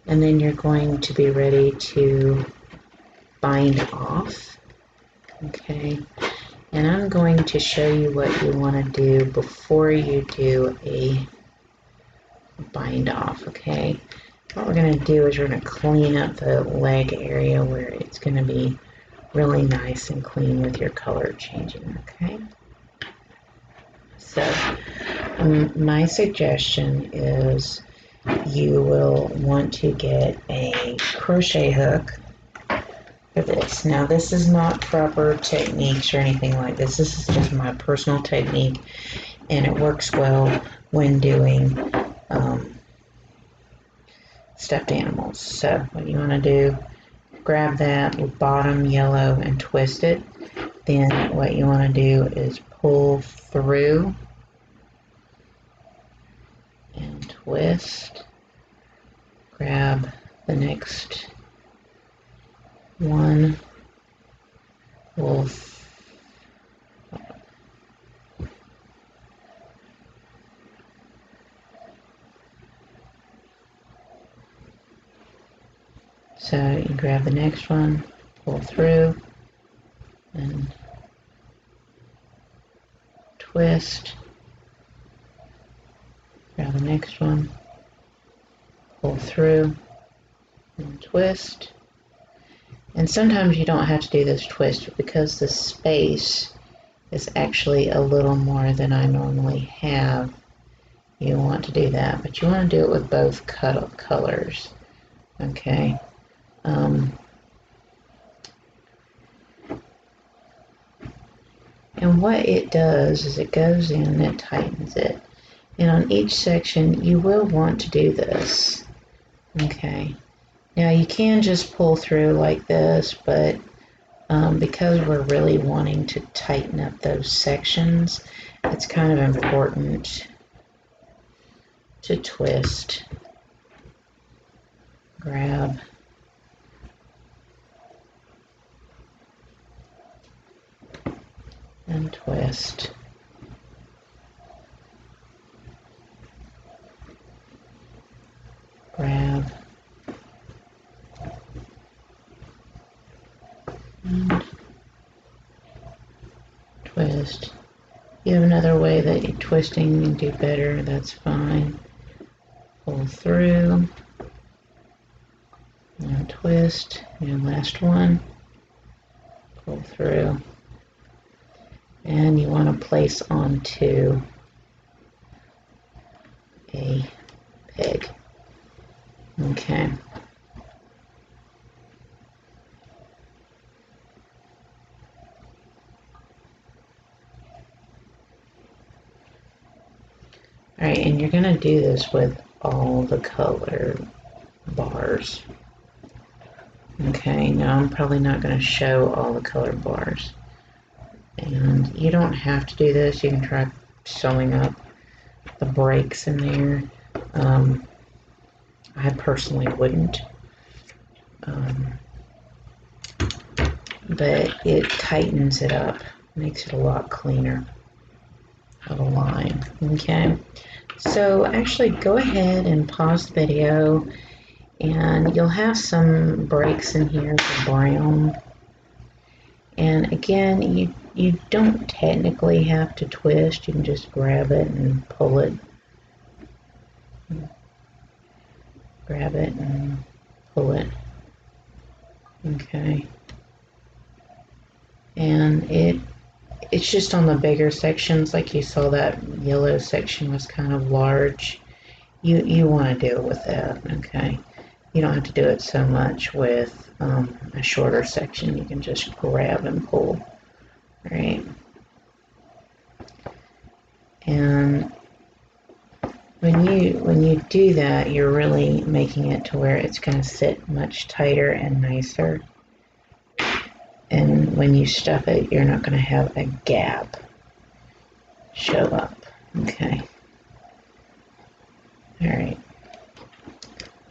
And then you're going to be ready to bind off. Okay, and I'm going to show you what you want to do before you do a bind off. Okay, what we're going to do is we're going to clean up the leg area where it's going to be really nice and clean with your color changing. Okay, so my suggestion is you will want to get a crochet hook for this. Now, this is not proper techniques or anything like this. This is just my personal technique, and it works well when doing stuffed animals. So what you want to do, grab that bottom yellow and twist it. Then what you want to do is pull through and twist. Grab the next one, pull so you grab the next one, pull through, and twist. Grab the next one, pull through, and twist. And sometimes you don't have to do this twist because the space is actually a little more than I normally have. You want to do that, but you want to do it with both colors. Okay. And what it does is it goes in and it tightens it. And on each section, you will want to do this. Okay. Now you can just pull through like this, but because we're really wanting to tighten up those sections, it's kind of important to twist, grab, and twist. Grab, and twist. You have another way that you're twisting and do better, that's fine. Pull through, and twist, and last one, pull through. And you want to place onto a peg. Okay. Alright, and you're going to do this with all the color bars. Okay, now I'm probably not going to show all the colored bars. And you don't have to do this. You can try sewing up the breaks in there. I personally wouldn't. But it tightens it up, makes it a lot cleaner of a line. Okay, so actually go ahead and pause the video, and you'll have some breaks in here for brown. And again, you don't technically have to twist. You can just grab it and pull it. Grab it and pull it. Okay. And it's just on the bigger sections, like you saw that yellow section was kind of large. You want to deal with that, okay? You don't have to do it so much with a shorter section. You can just grab and pull, right? And when you do that, you're really making it to where it's going to sit much tighter and nicer. And when you stuff it, you're not going to have a gap show up. Okay. All right.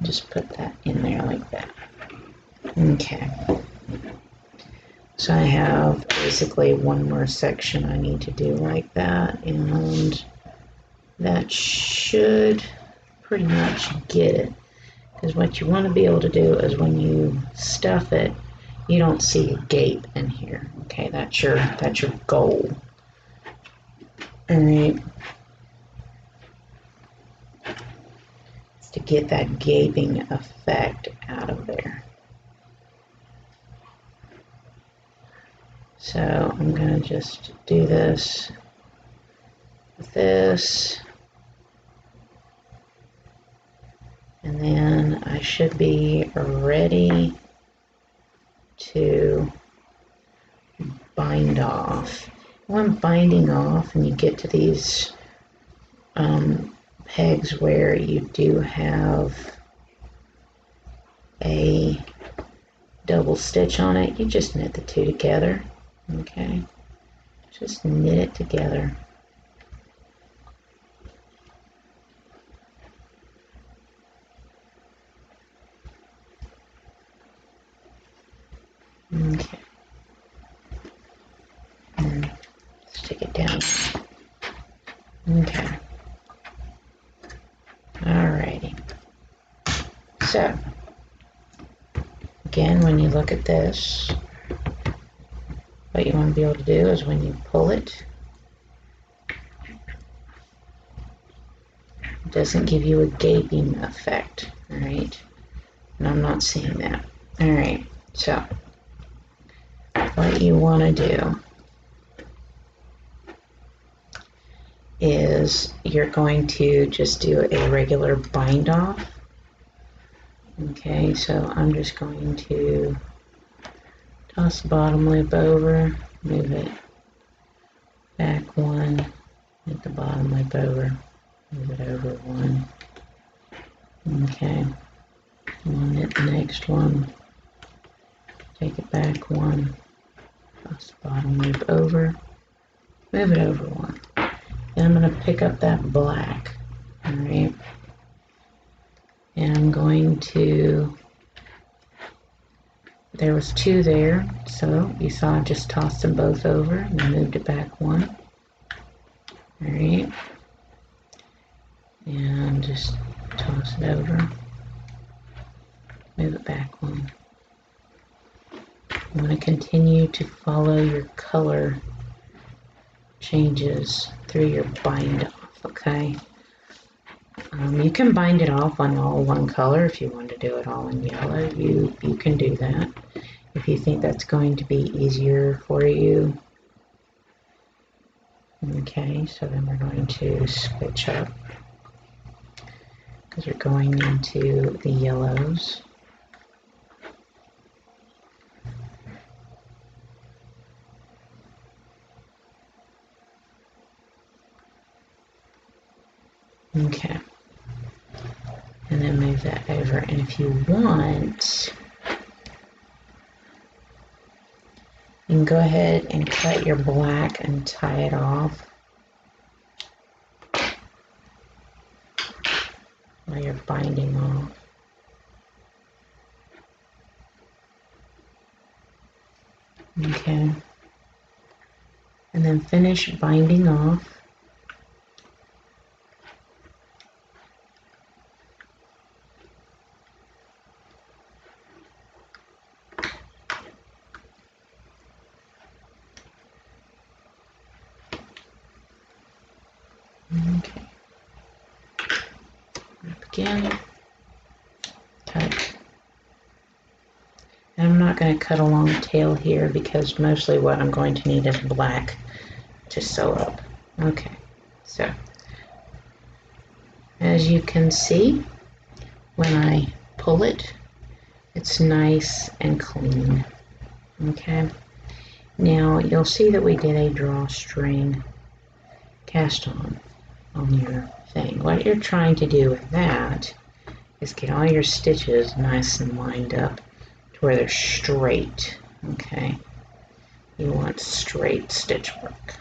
Just put that in there like that. Okay. So I have basically one more section I need to do like that, and that should pretty much get it. Because what you want to be able to do is when you stuff it, you don't see a gape in here. Okay, that's your goal. All right. It's to get that gaping effect out of there. So I'm going to just do this with this. And then I should be ready to bind off. When binding off and you get to these pegs where you do have a double stitch on it, you just knit the two together. Okay, just knit it together. Okay, and let's take it down. Okay, alrighty. So again, when you look at this, what you want to be able to do is when you pull it, it doesn't give you a gaping effect, alright? And I'm not seeing that. Alright, so what you want to do is you're going to just do a regular bind off. Okay, so I'm just going to toss the bottom loop over, move it back one, make the bottom loop over, move it over one. Okay, we'll knit the next one, take it back one, toss the bottom loop over, move it over one. And I'm going to pick up that black, alright, and I'm going to, there was two there, so you saw I just tossed them both over and I moved it back one. Alright, and just toss it over, move it back one. I'm going to continue to follow your color changes through your bind off, okay? You can bind it off on all one color if you want to do it all in yellow. You can do that if you think that's going to be easier for you. Okay, so then we're going to switch up because we're going into the yellows. Okay, and going to move that over, and if you want, you can go ahead and cut your black and tie it off while you're binding off. Okay. And then finish binding off. Okay. Up again. Cut. And I'm not going to cut a long tail here because mostly what I'm going to need is black to sew up. Okay, so as you can see, when I pull it, it's nice and clean. Okay, now you'll see that we did a drawstring cast on your thing. What you're trying to do with that is get all your stitches nice and lined up to where they're straight. Okay, you want straight stitch work.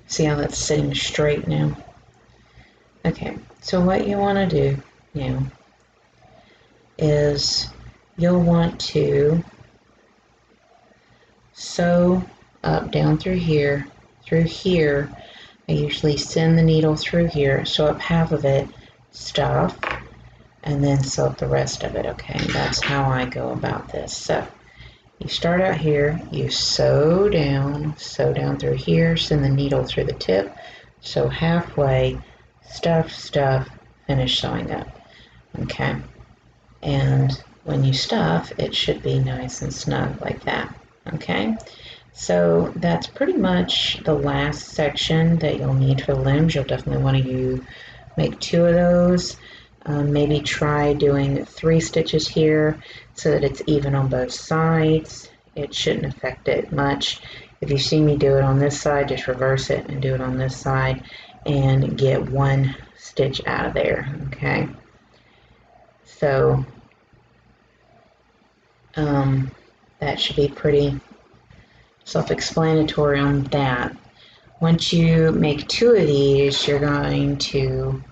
See how that's sitting straight now? Okay, so what you want to do now is you'll want to sew up down through here. I usually send the needle through here, sew up half of it, stuff, and then sew up the rest of it. Okay, that's how I go about this. So you start out here, you sew down through here, send the needle through the tip, sew halfway, stuff, finish sewing up. Okay, and when you stuff, it should be nice and snug like that. Okay, so that's pretty much the last section that you'll need for the looms. You'll definitely want to make 2 of those. Maybe try doing 3 stitches here so that it's even on both sides. It shouldn't affect it much. If you see me do it on this side, just reverse it and do it on this side and get 1 stitch out of there. Okay, so that should be pretty self-explanatory on that. Once you make 2 of these, you're going to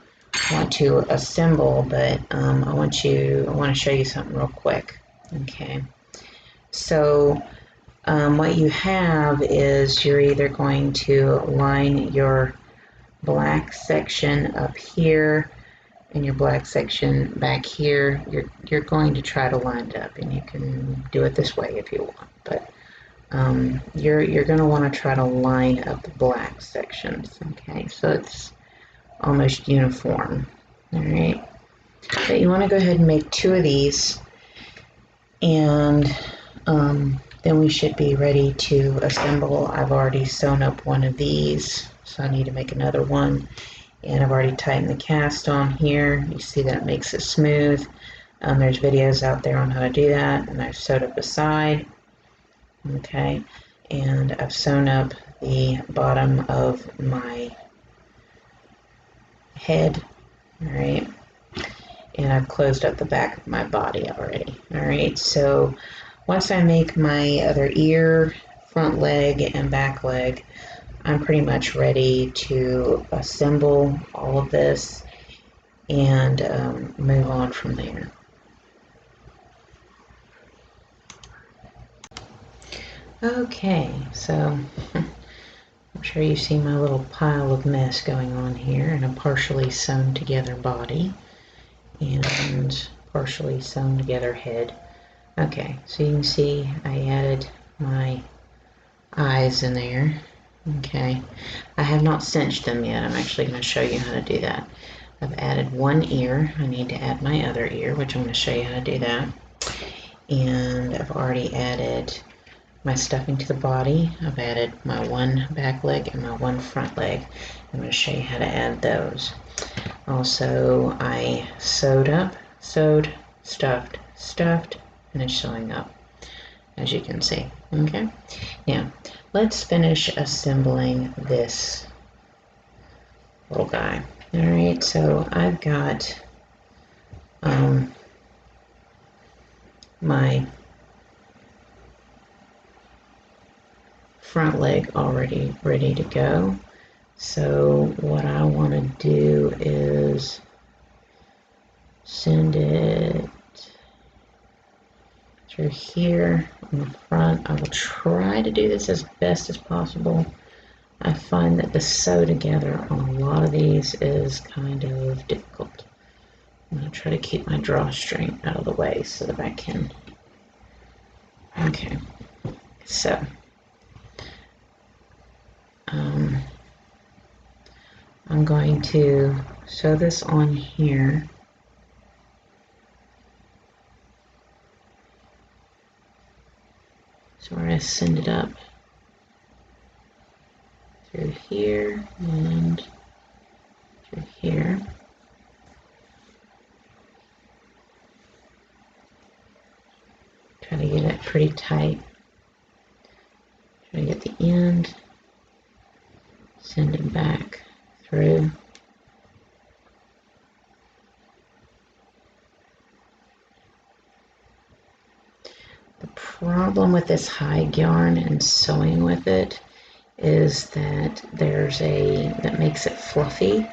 want to assemble, but I want to show you something real quick. Okay, so what you have is you're either going to line your black section up here and your black section back here. You're going to try to line it up, and you can do it this way if you want, but you're going to want to try to line up the black sections. Okay, so it's almost uniform. All right, but you want to go ahead and make 2 of these, and then we should be ready to assemble. I've already sewn up 1 of these, so I need to make another one, and I've already tightened the cast on here. You see that it makes it smooth. There's videos out there on how to do that, and I've sewed up the side. Okay, and I've sewn up the bottom of my head. All right, and I've closed up the back of my body already. All right, so once I make my other ear, front leg, and back leg, I'm pretty much ready to assemble all of this and move on from there. Okay, so I'm sure you see my little pile of mess going on here, and a partially sewn together body and partially sewn together head. Okay, so you can see I added my eyes in there. Okay, I have not cinched them yet. I'm actually going to show you how to do that. I've added 1 ear. I need to add my other ear, which I'm going to show you how to do that. And I've already added my stuffing to the body. I've added my 1 back leg and my 1 front leg. I'm going to show you how to add those. Also, I sewed, stuffed, finished sewing up, as you can see. Okay, now let's finish assembling this little guy. Alright, so I've got my front leg already ready to go. So what I want to do is send it through here on the front. I will try to do this as best as possible. I find that the sew together on a lot of these is kind of difficult. I'm going to try to keep my drawstring out of the way so that I can. Okay, so I'm going to sew this on here. So we're going to send it up through here and through here. Try to get it pretty tight. Try to get the end, send it back through. The problem with this hide yarn and sewing with it is that that makes it fluffy.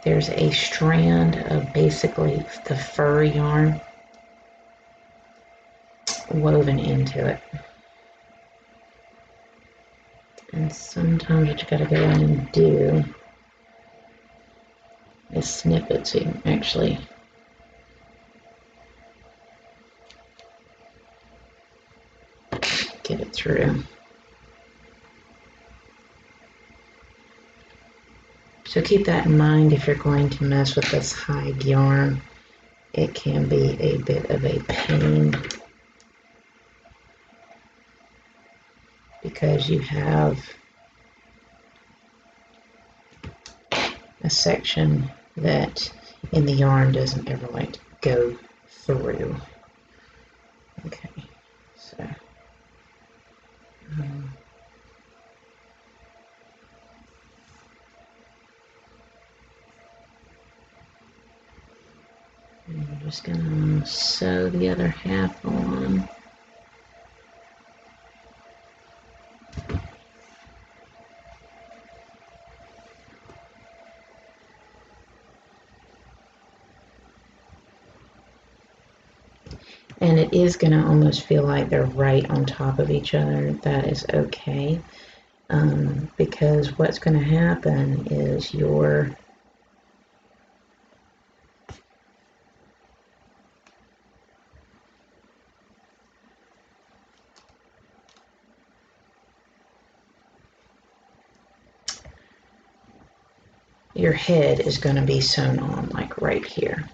There's a strand of basically the fur yarn woven into it. And sometimes what you gotta go in and do is snip it so you can actually get it through. So keep that in mind if you're going to mess with this hide yarn. It can be a bit of a pain because you have a section that in the yarn doesn't ever like to go through. Okay, so and we're just gonna sew the other half on. And it is going to almost feel like they're right on top of each other. That is okay, because what's going to happen is your head is going to be sewn on like right here.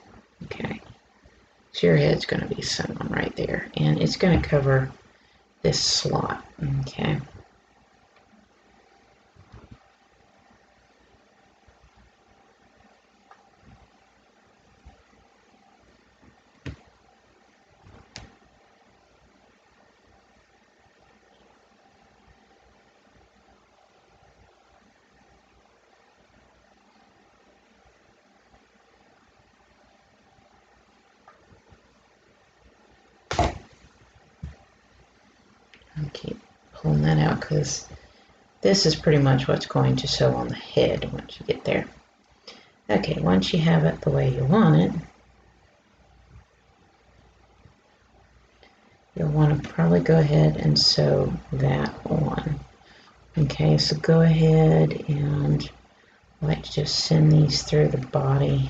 Okay. So your head's going to be sewn on right there, and it's going to cover this slot. Okay. I'll keep pulling that out because this is pretty much what's going to sew on the head once you get there. Okay, once you have it the way you want it, you'll want to probably go ahead and sew that on. Okay, so go ahead and I like to just send these through the body.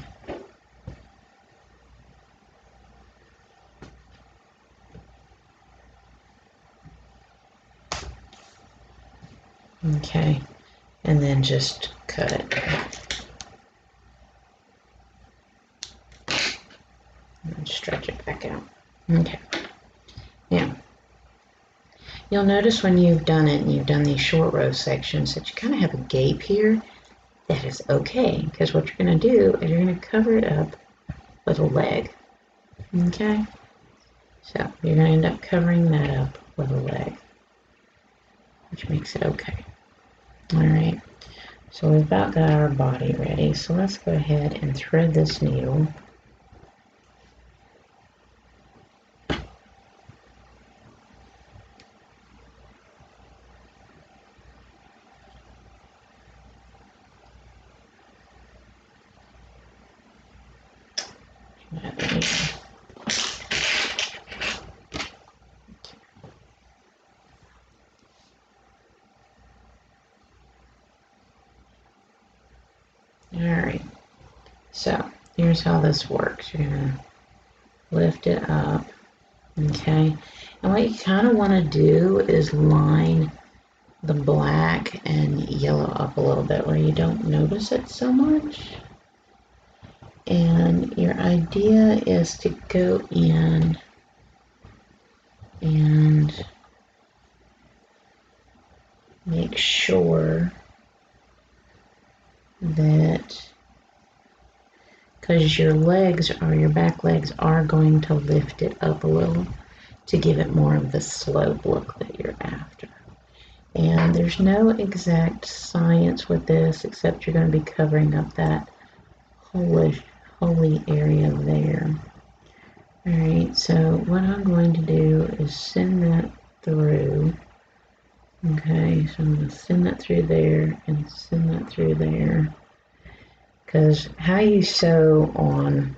Okay, and then just cut it. And stretch it back out. Okay. Now, you'll notice when you've done it and you've done these short row sections that you kind of have a gape here. That is okay, because what you're going to do is you're going to cover it up with a leg. Okay? So you're going to end up covering that up with a leg, which makes it okay. Alright, So we've about got our body ready. So let's go ahead and thread this needle. Alright, so here's how this works. You're going to lift it up, okay? And what you kind of want to do is line the black and yellow up a little bit where you don't notice it so much. And your idea is to go in and make sure that, because your back legs are going to lift it up a little to give it more of the slope look that you're after. And there's no exact science with this except you're going to be covering up that holy area there. Alright, so what I'm going to do is send that through. Okay, so I'm going to send that through there and send that through there. Because how you sew on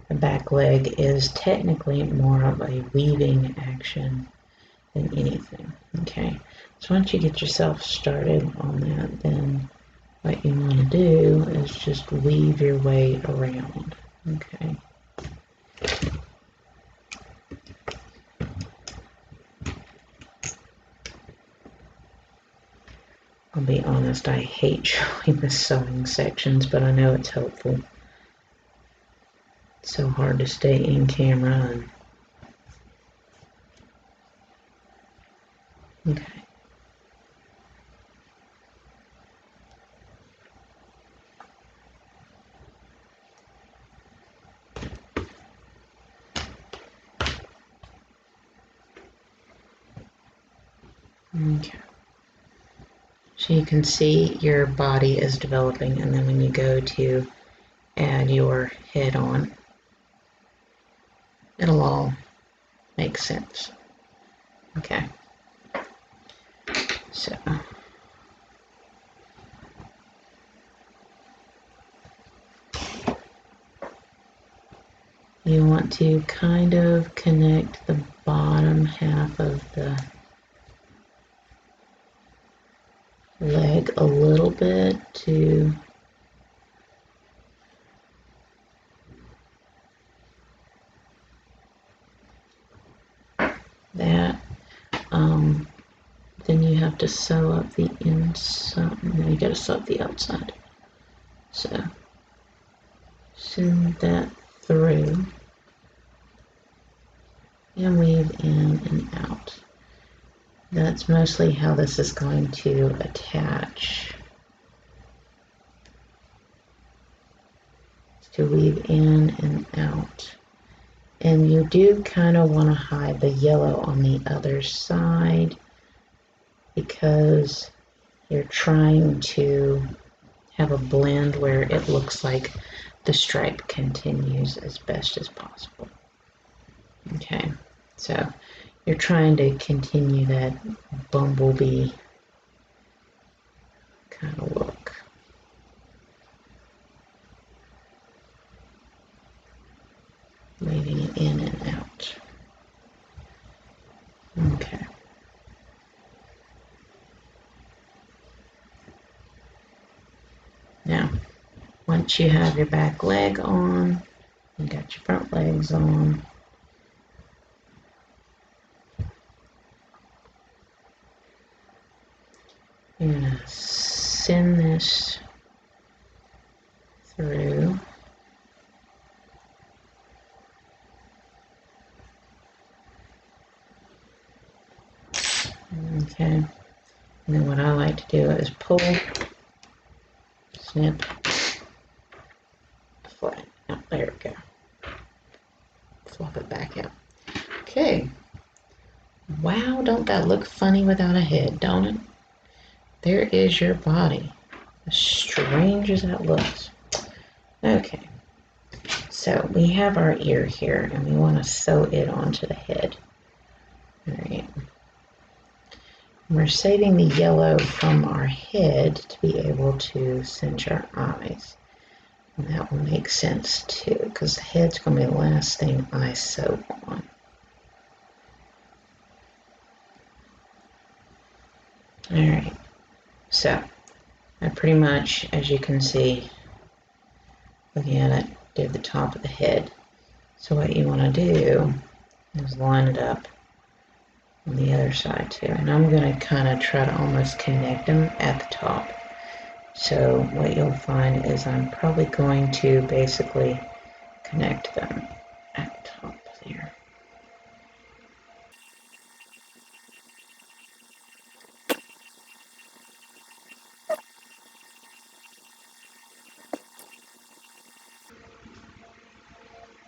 the back leg is technically more of a weaving action than anything. Okay, so once you get yourself started on that, then what you want to do is just weave your way around. Okay. I'll be honest, I hate showing the sewing sections, but I know it's helpful. It's so hard to stay in camera. Okay. Okay. So you can see your body is developing, and then when you go to add your head on, it'll all make sense. Okay. So you want to kind of connect the bottom half of the leg a little bit to that. Then you have to sew up the inside. No, you got to sew up the outside. So send that through and weave in and out. That's mostly how this is going to attach. To weave in and out. And you do kind of want to hide the yellow on the other side because you're trying to have a blend where it looks like the stripe continues as best as possible. Okay, so you're trying to continue that bumblebee kind of look. Weaving it in and out. Okay. Now, once you have your back leg on, you got your front legs on, you're going to send this through. Okay, and then what I like to do is pull, snip, flat. Oh, there we go. Flop it back out. Okay. Wow, don't that look funny without a head, don't it? There is your body. as strange as that looks. Okay, so we have our ear here and we want to sew it onto the head. All right. We're saving the yellow from our head to be able to cinch our eyes. And that will make sense too, because the head's going to be the last thing I sew on. Alright, so I pretty much, as you can see, looking at it, did the top of the head. So what you want to do is line it up on the other side too. And I'm going to kind of try to almost connect them at the top. So what you'll find is I'm probably going to basically connect them at the top there.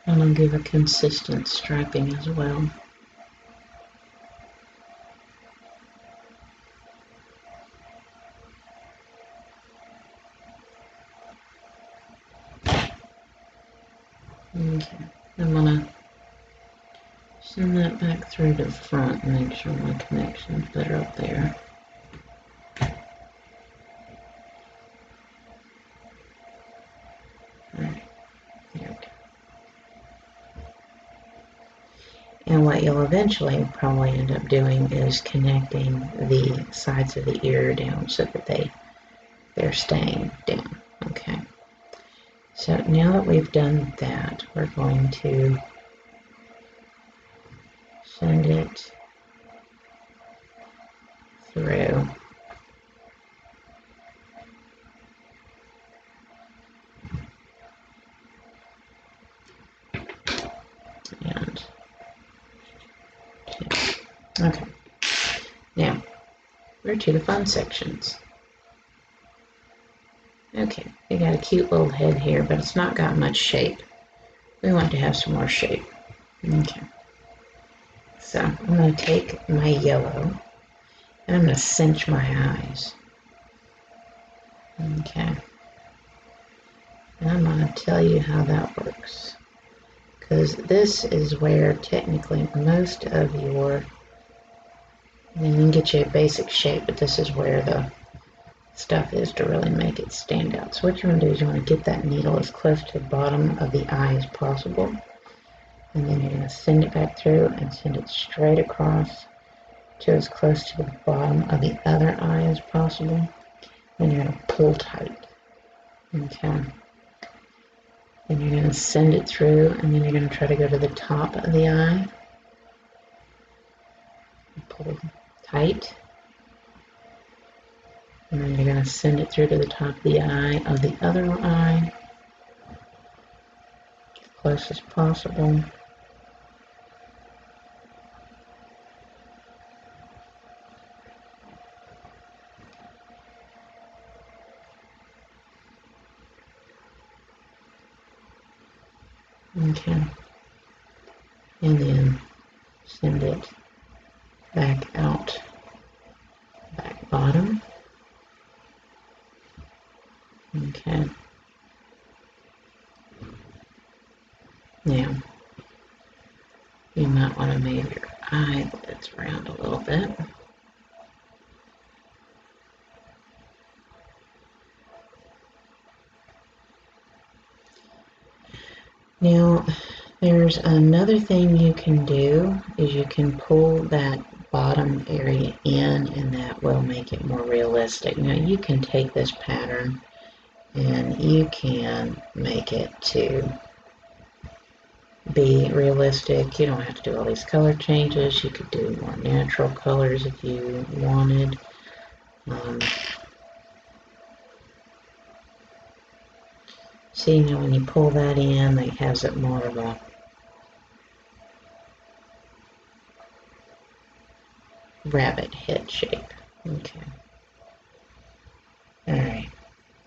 And I'll give a consistent striping as well. Okay, I'm gonna send that back through to the front and make sure my connection's better up there. Alright, there we go. And what you'll eventually probably end up doing is connecting the sides of the ear down so that they're staying down. Okay. So now that we've done that, we're going to send it through. And okay. Now we're to the fun sections. Okay, we got a cute little head here, but it's not got much shape. We want to have some more shape. Okay. So I'm going to take my yellow and I'm going to cinch my eyes. Okay. And I'm going to tell you how that works. Because this is where technically most of your, I mean, you can get you a basic shape, but this is where the stuff is to really make it stand out. So what you want to do is you want to get that needle as close to the bottom of the eye as possible. And then you're going to send it back through and send it straight across to as close to the bottom of the other eye as possible. Then you're going to pull tight. Okay. Then you're going to send it through and then you're going to try to go to the top of the eye. Pull tight. And then you're going to send it through to the top of the eye of the other eye, as close as possible. Okay. And then send it back out, back bottom. Okay. Now, you might want to move your eyelids around a little bit. Now, there's another thing you can do is you can pull that bottom area in and that will make it more realistic. Now, you can take this pattern and you can make it to be realistic. You don't have to do all these color changes. You could do more natural colors if you wanted. See, now when you pull that in, it has it more of a rabbit head shape. Okay. Alright.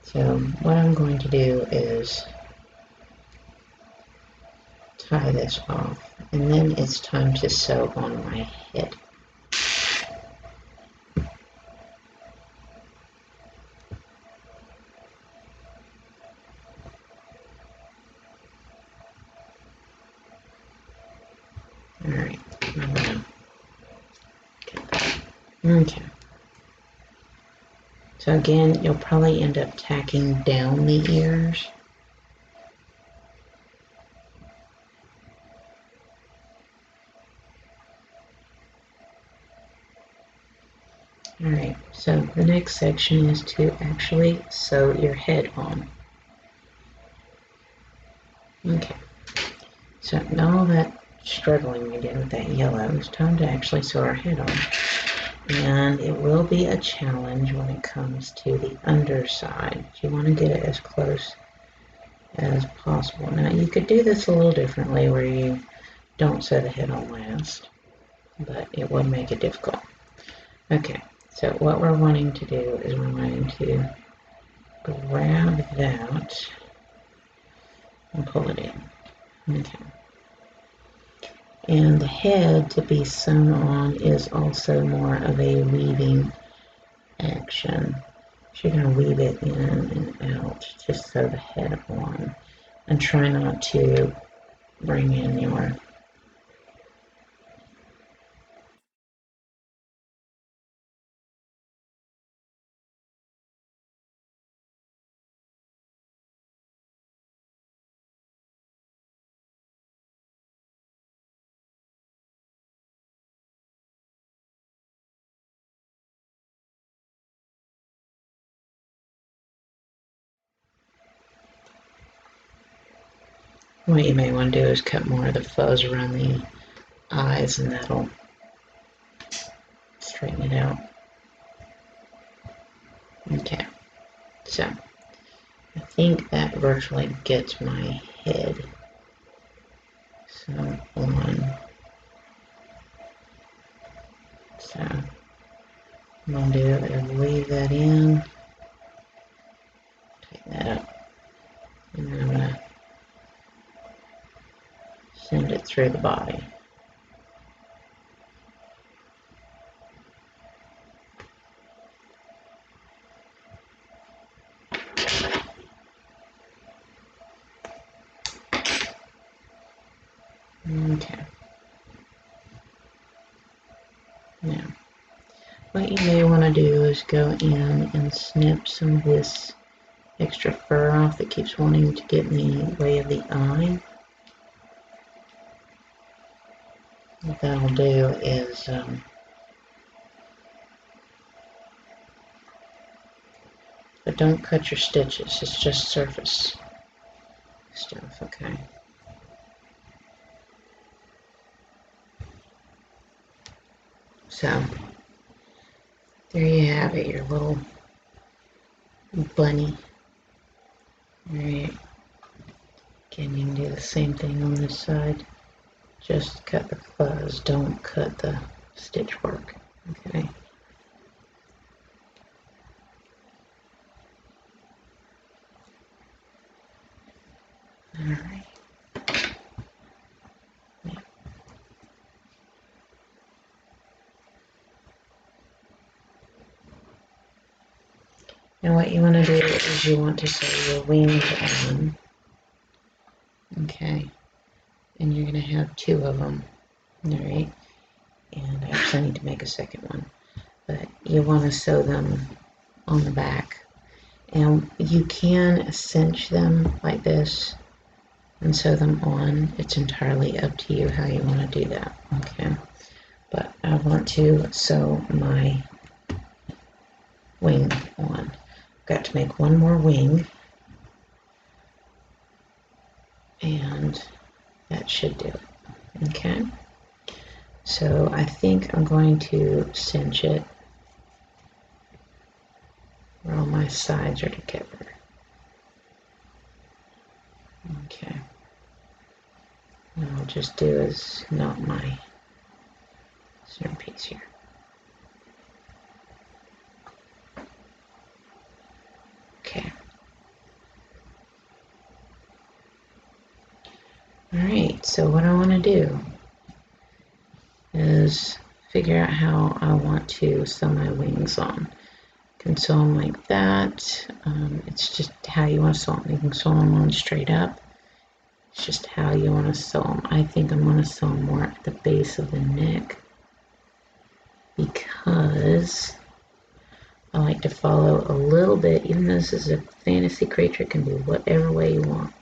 So what I'm going to do is tie this off, and then it's time to sew on my head. Alright, okay. So again, you'll probably end up tacking down the ears. Alright, so the next section is to actually sew your head on. Okay, so now that struggling we did with that yellow, it's time to actually sew our head on. And it will be a challenge when it comes to the underside. You want to get it as close as possible. Now you could do this a little differently where you don't sew the head on last, but it would make it difficult. Okay, so what we're wanting to do is we're wanting to grab that and pull it in. Okay. And the head to be sewn on is also more of a weaving action. So you're going to weave it in and out to sew the head on. And try not to bring in your what you may want to do is cut more of the fuzz around the eyes, and that'll straighten it out. Okay, so I think that virtually gets my head sewn on. So I'm going to do is weave that in, tighten that up, and then I'm going to send it through the body. Okay. Now, what you may want to do is go in and snip some of this extra fur off that keeps wanting to get in the way of the eye. What that'll do is but don't cut your stitches, it's just surface stuff, okay? So, there you have it, your little bunny. Alright, again you can do the same thing on this side. Just cut the fuzz, don't cut the stitch work, okay? Alright. Now what you want to do is you want to sew your wings on, okay, and you're going to have two of them, alright, and I actually need to make a second one, but you want to sew them on the back, and you can cinch them like this and sew them on. It's entirely up to you how you want to do that, okay, but I want to sew my wing on. Got to make one more wing, and that should do it. Okay, so I think I'm going to cinch it where all my sides are together. Okay, what I'll just do is knot my center piece here. Okay. Alright, so what I want to do is figure out how I want to sew my wings on. You can sew them like that. It's just how you want to sew them. You can sew them on straight up, It's just how you want to sew them. I think I'm going to sew them more at the base of the neck because I like to follow a little bit, even though this is a fantasy creature, it can be whatever way you want.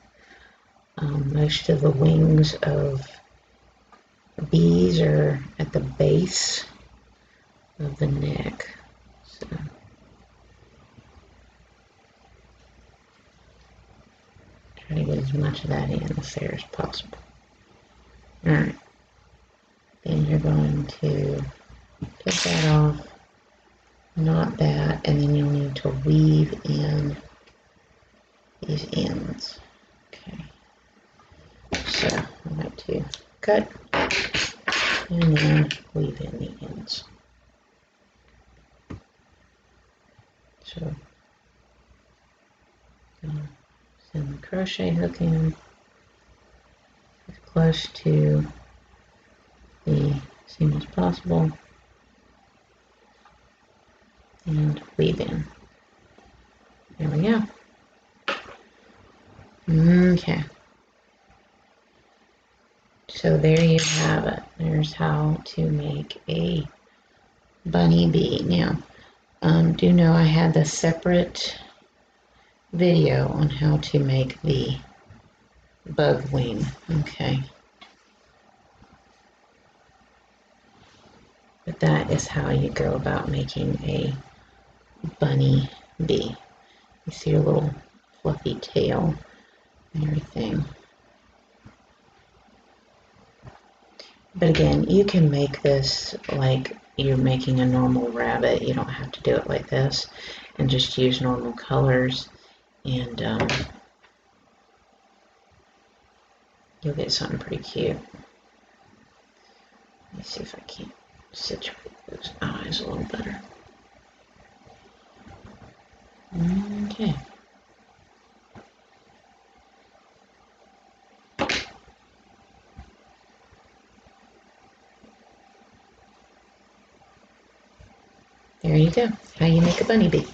Most of the wings of bees are at the base of the neck. So try to get as much of that in there as possible. Alright. Then you're going to take that off, knot that, and then you'll need to weave in these ends. Okay. So I'm going to cut and then weave in the ends. So send the crochet hook in as close to the seam as possible and weave in. There we go. Okay. So there you have it. There's how to make a bunny bee. Now, do know I had a separate video on how to make the bug wing. Okay. But that is how you go about making a bunny bee. You see your little fluffy tail and everything. But again, you can make this like you're making a normal rabbit. You don't have to do it like this, and just use normal colors, and you'll get something pretty cute. Let me see if I can situate those eyes a little better. Okay. There you go. How you make a bunny bee.